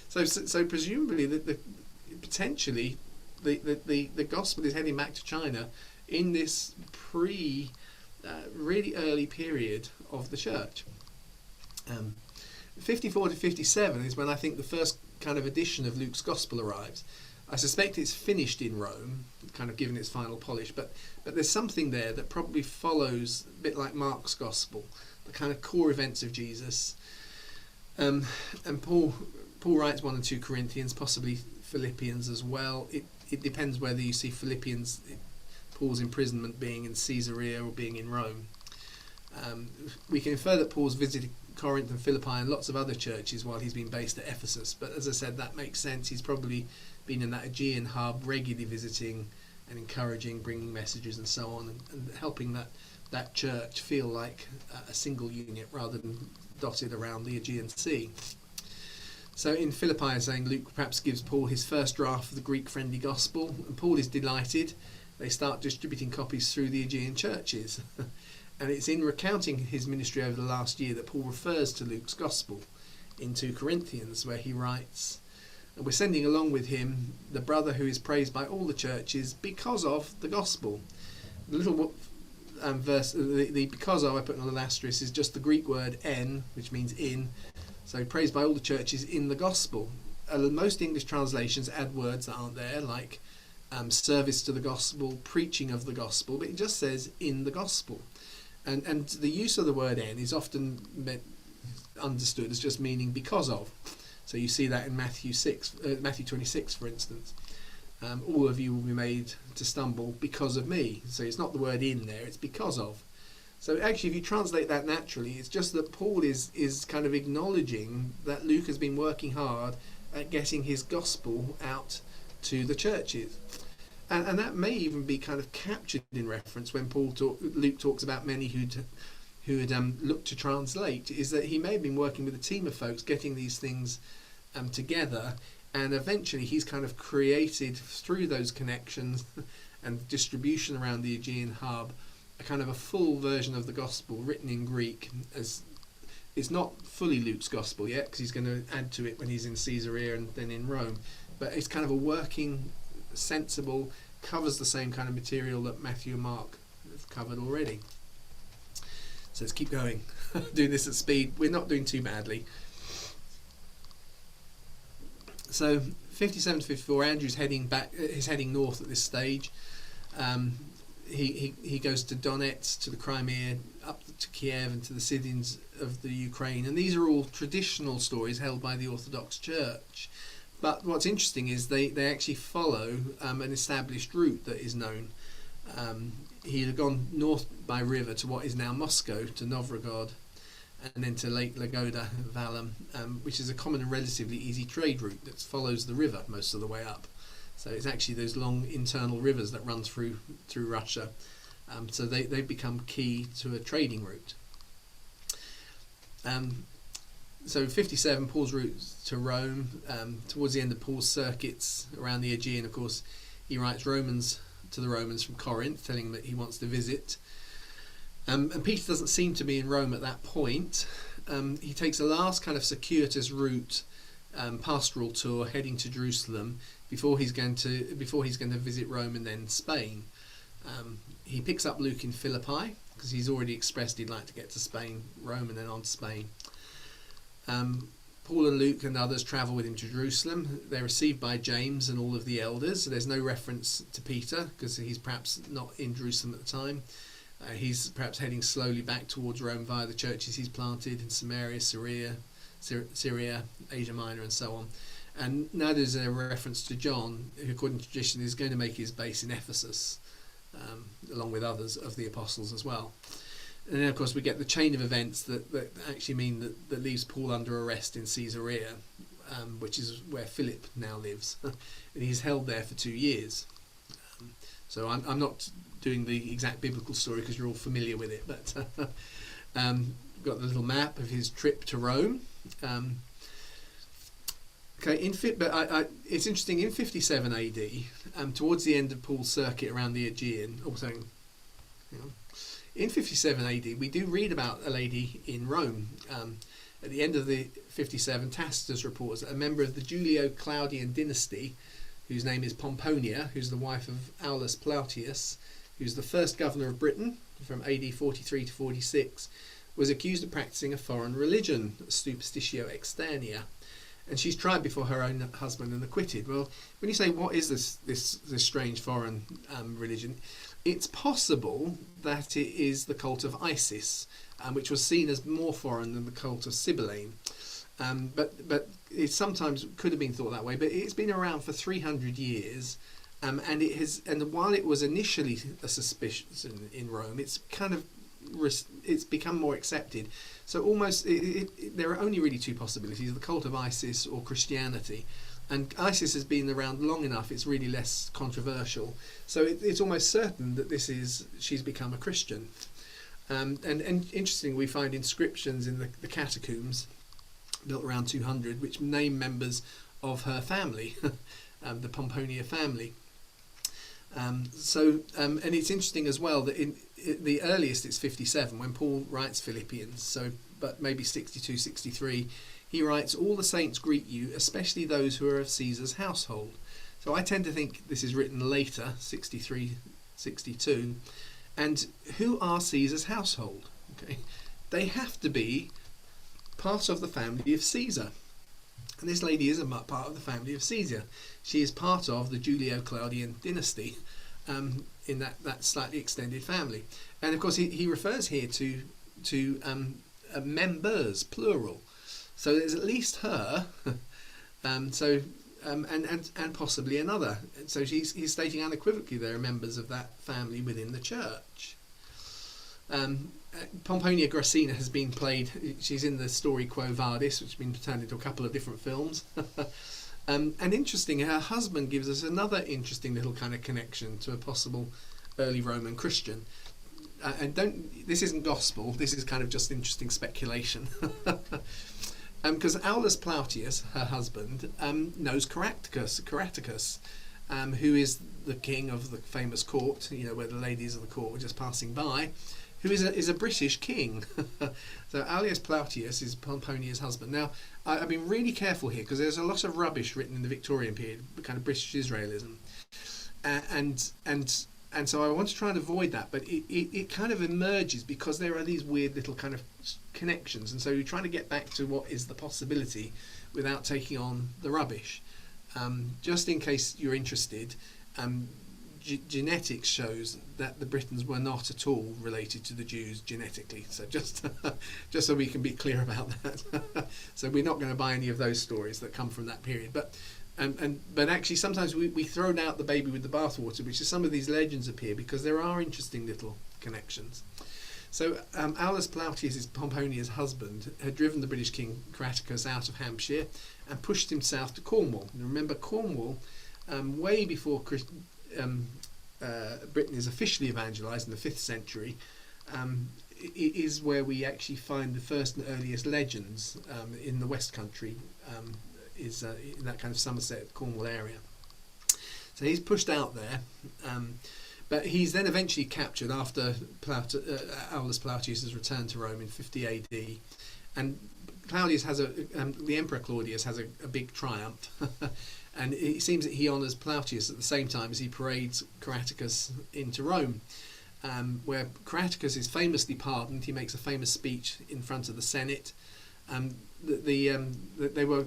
so presumably potentially the gospel is heading back to China in this really early period of the church. 54 to 57 is when I think the first kind of edition of Luke's gospel arrives. I suspect it's finished in Rome, kind of given its final polish, but there's something there that probably follows, a bit like Mark's gospel, the kind of core events of Jesus. And Paul writes 1 and 2 Corinthians, possibly Philippians as well. It depends whether you see Philippians, Paul's imprisonment being in Caesarea or being in Rome. We can infer that Paul's visited Corinth and Philippi and lots of other churches while he's been based at Ephesus, but as I said, that makes sense. He's probably been in that Aegean hub, regularly visiting and encouraging, bringing messages and so on, and helping that church feel like a single unit rather than dotted around the Aegean Sea. So in Philippi, saying Luke perhaps gives Paul his first draft of the Greek-friendly gospel, and Paul is delighted. They start distributing copies through the Aegean churches. And it's in recounting his ministry over the last year that Paul refers to Luke's gospel in 2 Corinthians, where he writes, and we're sending along with him the brother who is praised by all the churches because of the gospel. The little verse, the because of, I put in a little asterisk, is just the Greek word en, which means in. So praised by all the churches in the gospel. Most English translations add words that aren't there, like service to the gospel, preaching of the gospel, but it just says in the gospel. And the use of the word en is often understood as just meaning because of. So you see that in Matthew 26, for instance. All of you will be made to stumble because of me. So it's not the word in there, it's because of. So actually, if you translate that naturally, it's just that Paul is kind of acknowledging that Luke has been working hard at getting his gospel out to the churches. And that may even be kind of captured in reference when Luke talks about many who had looked to translate, is that he may have been working with a team of folks getting these things together, and eventually he's kind of created through those connections and distribution around the Aegean hub a kind of a full version of the gospel written in Greek. As it's not fully Luke's gospel yet, because he's going to add to it when he's in Caesarea and then in Rome, but it's kind of a working, sensible, covers the same kind of material that Matthew and Mark have covered already. So let's keep going. Doing this at speed. We're not doing too badly. So 57 to 54, Andrew's heading back. He's heading north at this stage. He goes to Donetsk, to the Crimea, up to Kiev, and to the Scythians of the Ukraine. And these are all traditional stories held by the Orthodox Church. But what's interesting is they actually follow an established route that is known. He had gone north by river to what is now Moscow, to Novgorod, and then to Lake Lagoda, Valum, which is a common and relatively easy trade route that follows the river most of the way up. So it's actually those long internal rivers that run through Russia. So they've become key to a trading route. So 57, Paul's route to Rome. Towards the end of Paul's circuits around the Aegean, of course, he writes to the Romans from Corinth, telling them that he wants to visit. And Peter doesn't seem to be in Rome at that point. He takes a last kind of circuitous route, pastoral tour, heading to Jerusalem before he's going to visit Rome and then Spain. He picks up Luke in Philippi because he's already expressed he'd like to get to Spain, Rome, and then on to Spain. Paul and Luke and others travel with him to Jerusalem. They're received by James and all of the elders. So there's no reference to Peter because he's perhaps not in Jerusalem at the time. He's perhaps heading slowly back towards Rome via the churches he's planted in Samaria, Syria, Asia Minor, and so on. And now there's a reference to John, who according to tradition is going to make his base in Ephesus, along with others of the apostles as well. And then, of course, we get the chain of events that actually mean that leaves Paul under arrest in Caesarea, which is where Philip now lives. And he's held there for 2 years. So I'm not doing the exact biblical story because you're all familiar with it. But got the little map of his trip to Rome. It's interesting, in 57 AD, towards the end of Paul's circuit around the Aegean, in 57 AD, we do read about a lady in Rome. At the end of the 57, Tacitus reports that a member of the Julio-Claudian dynasty, whose name is Pomponia, who's the wife of Aulus Plautius, who's the first governor of Britain from AD 43 to 46, was accused of practicing a foreign religion, superstitio externa, and she's tried before her own husband and acquitted. Well, when you say what is this strange foreign religion, it's possible that it is the cult of Isis, which was seen as more foreign than the cult of Cybele. But it sometimes could have been thought that way. But it's been around for 300 years, and while it was initially a suspicion in Rome, it's become more accepted. So almost there are only really two possibilities: the cult of Isis or Christianity. And Isis has been around long enough; it's really less controversial. So it's almost certain that she's become a Christian. And interesting, we find inscriptions in the catacombs built around 200, which name members of her family, the Pomponia family. And it's interesting as well that in the earliest it's 57 when Paul writes Philippians, but maybe 62, 63, he writes, "All the saints greet you, especially those who are of Caesar's household." So I tend to think this is written later, 63, 62. And who are Caesar's household? Okay, they have to be part of the family of Caesar. And this lady is a part of the family of Caesar. She is part of the Julio-Claudian dynasty, in that slightly extended family. And of course he refers here to members, plural. So there's at least her, and possibly another. So he's stating unequivocally there are members of that family within the church. Pomponia Graecina has been played. She's in the story Quo Vadis, which has been turned into a couple of different films. And interesting, her husband gives us another interesting little kind of connection to a possible early Roman Christian. This isn't gospel. This is kind of just interesting speculation. Because Aulus Plautius, her husband, knows Caraticus, who is the king of the famous court, where the ladies of the court were just passing by, who is a British king. So Aulus Plautius is Pomponia's husband. Now, I've been really careful here because there's a lot of rubbish written in the Victorian period, kind of British Israelism, and so I want to try and avoid that, but it kind of emerges because there are these weird little kind of connections, and so you're trying to get back to what is the possibility without taking on the rubbish. Just in case you're interested, genetics shows that the Britons were not at all related to the Jews genetically. So just so we can be clear about that. So we're not going to buy any of those stories that come from that period. But actually sometimes we throw out the baby with the bathwater, which is some of these legends appear because there are interesting little connections. So Aulus Plautius, Pomponia's husband, had driven the British king Caraticus out of Hampshire and pushed him south to Cornwall. And remember, Cornwall, way before Britain is officially evangelized in the 5th century, is where we actually find the first and earliest legends in the West Country, is in that kind of Somerset, Cornwall area. So he's pushed out there, but he's then eventually captured after Aulus Plautius' return to Rome in 50 AD, and Claudius has the Emperor Claudius has a big triumph. And it seems that he honours Plautius at the same time as he parades Caraticus into Rome, where Caraticus is famously pardoned. He makes a famous speech in front of the Senate. They were,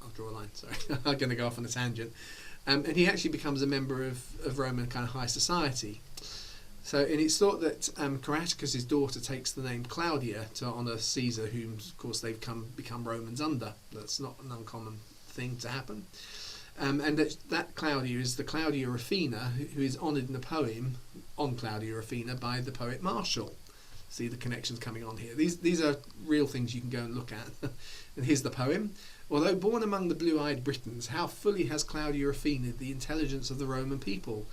I'll draw a line. Sorry, I'm going to go off on a tangent. And he actually becomes a member of Roman kind of high society. So, and it's thought that Caraticus' daughter takes the name Claudia to honour Caesar, whom, of course, they've become Romans under. That's not an uncommon thing to happen. And that Claudia is the Claudia Rufina, who is honoured in a poem on Claudia Rufina by the poet Martial. See the connections coming on here. These are real things you can go and look at. And here's the poem. Although born among the blue-eyed Britons, how fully has Claudia Rufina the intelligence of the Roman people?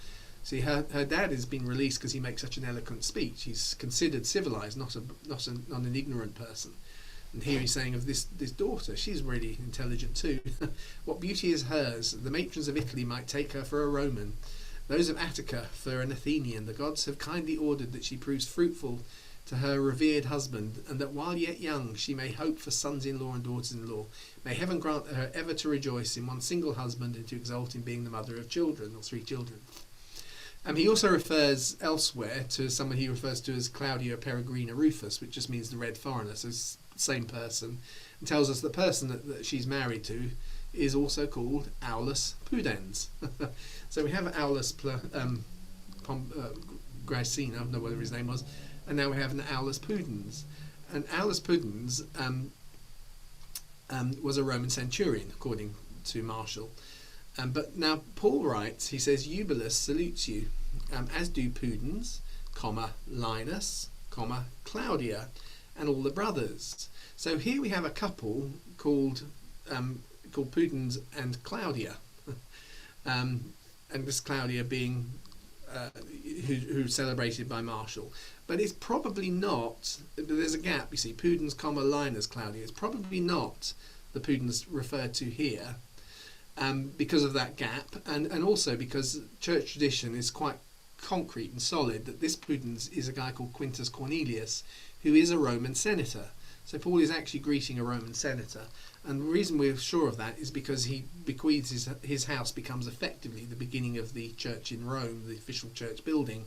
See, her dad has been released because he makes such an eloquent speech. He's considered civilized, not an ignorant person. And here he's saying of this daughter, she's really intelligent too. What beauty is hers? The matrons of Italy might take her for a Roman, those of Attica for an Athenian. The gods have kindly ordered that she proves fruitful to her revered husband, and that while yet young she may hope for sons-in-law and daughters-in-law. May heaven grant her ever to rejoice in one single husband, and to exult in being the mother of children, or 3 children. He also refers elsewhere to someone he refers to as Claudia Peregrina Rufus, which just means the red foreigner, so it's the same person, and tells us the person that she's married to is also called Aulus Pudens. So we have Aulus Graecina, I don't know whatever his name was, and now we have an Aulus Pudens. And Aulus Pudens was a Roman centurion, according to Marshall. But now Paul writes, he says, Eubulus salutes you, as do Pudens, Linus, Claudia, and all the brothers. So here we have a couple called Pudens and Claudia, and this Claudia being who's celebrated by Marshall. But it's probably not, there's a gap, you see, Pudens, Linus, Claudia. It's probably not the Pudens referred to here, because of that gap, and also because church tradition is quite concrete and solid that this Pudens is a guy called Quintus Cornelius, who is a Roman senator. So Paul is actually greeting a Roman senator, and the reason we're sure of that is because he bequeaths his house becomes effectively the beginning of the church in Rome, the official church building,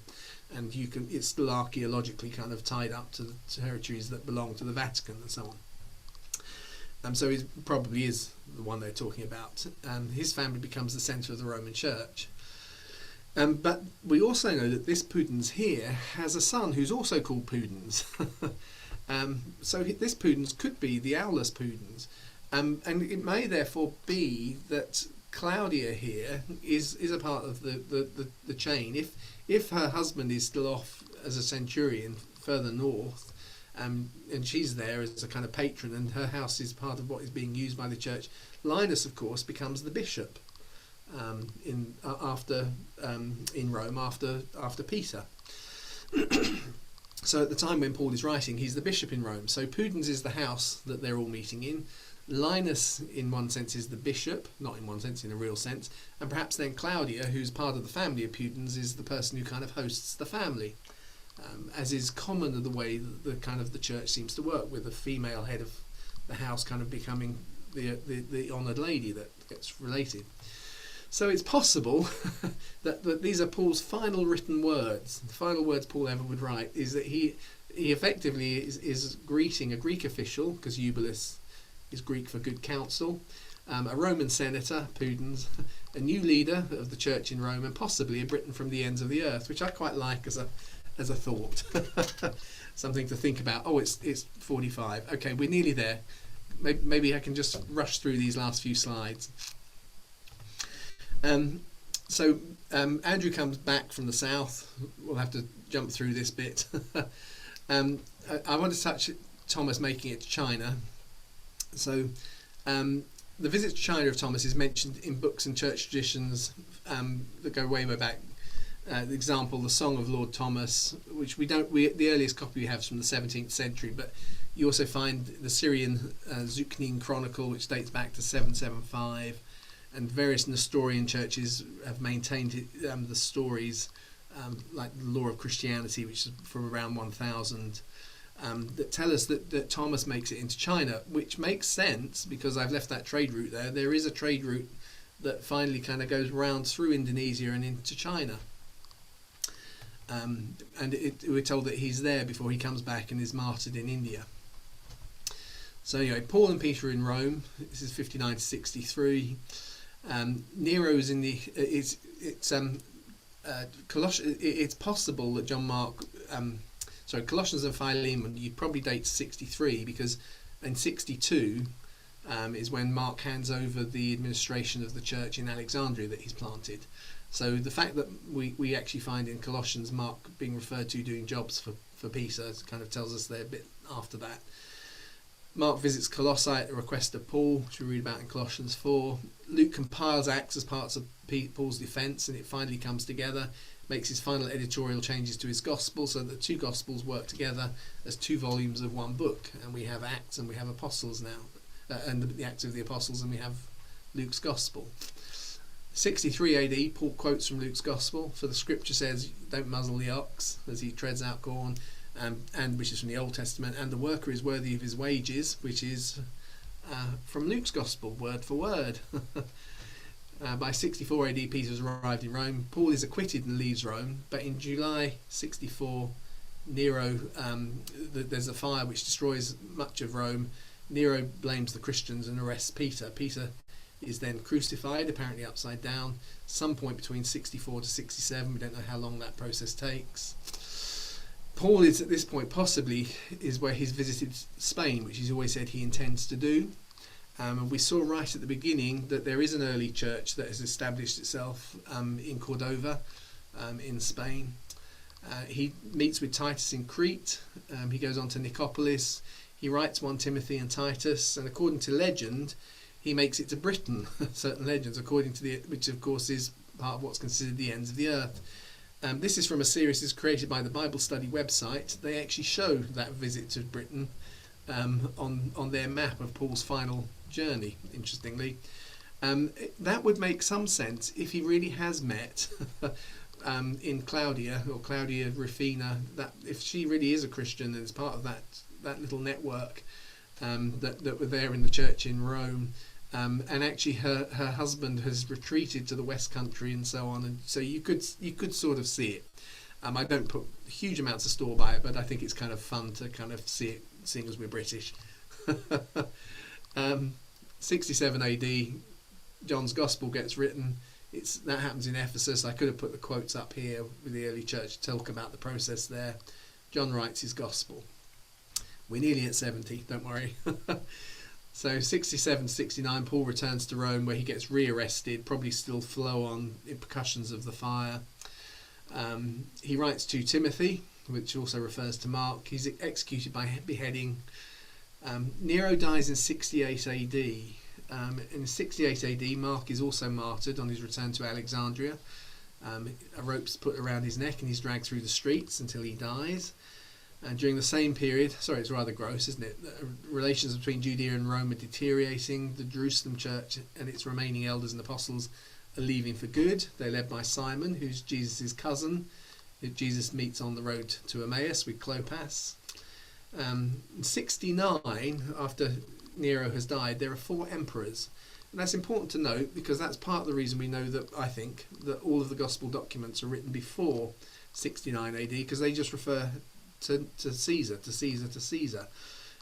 and it's still archaeologically kind of tied up to the territories that belong to the Vatican and so on. So he probably is the one they're talking about. His family becomes the centre of the Roman Church. But we also know that this Pudens here has a son who's also called Pudens. So this Pudens could be the Aulus Pudens. And it may therefore be that Claudia here is a part of the chain. If her husband is still off as a centurion further north, and she's there as a kind of patron, and her house is part of what is being used by the church, Linus, of course, becomes the bishop in Rome after Peter. So at the time when Paul is writing, he's the bishop in Rome. So Pudens is the house that they're all meeting in. Linus, in one sense, is the bishop, not in one sense, in a real sense, and perhaps then Claudia, who's part of the family of Pudens, is the person who kind of hosts the family, as is common of the way that the church seems to work, with the female head of the house kind of becoming the honoured lady that gets related. So it's possible that these are Paul's final written words. The final words Paul ever would write is that he effectively is greeting a Greek official, because Eubulus is Greek for good counsel, a Roman senator, Pudens, a new leader of the church in Rome, and possibly a Briton from the ends of the earth, which I quite like as a thought. Something to think about. Oh, it's 45. Okay, we're nearly there. Maybe I can just rush through these last few slides. So Andrew comes back from the south. We'll have to jump through this bit. I want to touch Thomas making it to China. So the visit to China of Thomas is mentioned in books and church traditions that go way back. The example, the Song of Lord Thomas, which the earliest copy we have is from the 17th century, but you also find the Syrian Zuchnine Chronicle, which dates back to 775. And various Nestorian churches have maintained the stories, like the Law of Christianity, which is from around 1000, that tell us that Thomas makes it into China, which makes sense because I've left that trade route there. There is a trade route that finally kind of goes round through Indonesia and into China. And we're told that he's there before he comes back and is martyred in India. So anyway, Paul and Peter in Rome. This is 59 to 63. Nero's in the it's possible that Colossians and Philemon you probably date 63, because in 62 is when Mark hands over the administration of the church in Alexandria that he's planted. So the fact that we actually find in Colossians Mark being referred to doing jobs for Peter kind of tells us they're a bit after that. Mark visits Colossae at the request of Paul, which we read about in Colossians 4. Luke compiles Acts as parts of Paul's defence, and it finally comes together. makes his final editorial changes to his gospel, so the two gospels work together as two volumes of one book, and we have Acts and we have Apostles now, and the Acts of the Apostles, and we have Luke's gospel. 63 AD, Paul quotes from Luke's gospel, for the scripture says, don't muzzle the ox as he treads out corn, and which is from the Old Testament, and the worker is worthy of his wages, which is from Luke's gospel, word for word. By 64 AD, Peter's arrived in Rome. Paul is acquitted and leaves Rome, but in July 64, Nero, there's a fire which destroys much of Rome. Nero blames the Christians and arrests Peter. Peter is then crucified, apparently upside down, some point between 64 to 67. We don't know how long that process takes. Paul is at this point possibly is where he's visited Spain, which he's always said he intends to do. And we saw right at the beginning that there is an early church that has established itself in Cordova, in Spain. He meets with Titus in Crete. He goes on to Nicopolis. He writes 1 Timothy and Titus, and according to legend, he makes it to Britain. Certain legends, according to which of course is part of what's considered the ends of the earth. This is from a series that's created by the Bible Study website. They actually show that visit to Britain on their map of Paul's final journey, interestingly. That would make some sense if he really has met in Claudia Rufina, that if she really is a Christian and is part of that little network that were there in the church in Rome, and actually her husband has retreated to the West Country and so on, and so you could sort of see it. I don't put huge amounts of store by it, but I think it's kind of fun to kind of see it, seeing as we're British. 67 AD, John's Gospel gets written. That happens in Ephesus. I could have put the quotes up here with the early church to talk about the process there. John writes his Gospel. We're nearly at 70, don't worry. So 67, 69, Paul returns to Rome, where he gets rearrested, probably still flow on repercussions of the fire. He writes to Timothy, which also refers to Mark. He's executed by beheading. Nero dies in 68 AD. In 68 AD, Mark is also martyred on his return to Alexandria. A rope's put around his neck and he's dragged through the streets until he dies. And during the same period, it's rather gross, isn't it? Relations between Judea and Rome are deteriorating. The Jerusalem church and its remaining elders and apostles are leaving for good. They're led by Simon, who's Jesus' cousin, who Jesus meets on the road to Emmaus with Clopas. In 69, after Nero has died, there are 4 emperors. And that's important to note because that's part of the reason we know that, I think, that all of the gospel documents are written before 69 AD, because they just refer to Caesar.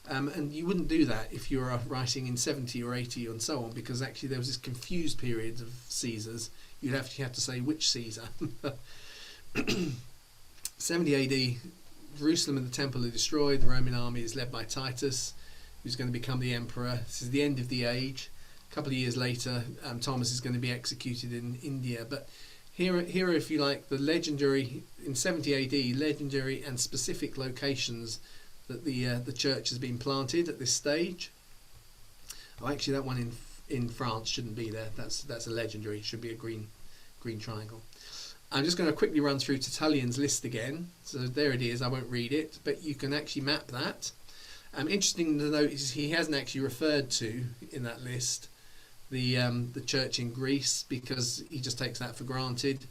And you wouldn't do that if you were writing in 70 or 80 and so on, because actually there was this confused period of Caesars. You'd have to say which Caesar. 70 AD, Jerusalem and the temple are destroyed. The Roman army is led by Titus, who's going to become the emperor. This is the end of the age. A couple of years later, Thomas is going to be executed in India. But here are, if you like, the legendary, in 70 AD, legendary and specific locations that the church has been planted at this stage. Oh, actually, that one in France shouldn't be there. That's a legendary. It should be a green triangle. I'm just going to quickly run through Tertullian's list again. So there it is. I won't read it, but you can actually map that. Interesting to note is he hasn't actually referred to in that list the church in Greece, because he just takes that for granted.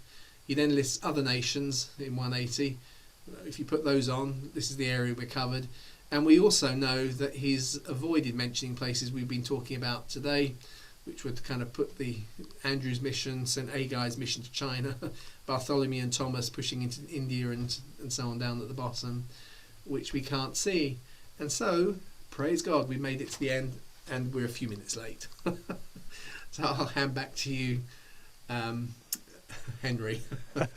He then lists other nations in 180. If you put those on, this is the area we're covered. And we also know that he's avoided mentioning places we've been talking about today, which would kind of put the Andrew's mission, St. Agai's mission to China, Bartholomew and Thomas pushing into India and so on down at the bottom, which we can't see. And so, praise God, we made it to the end and we're a few minutes late. So I'll hand back to you, Henry.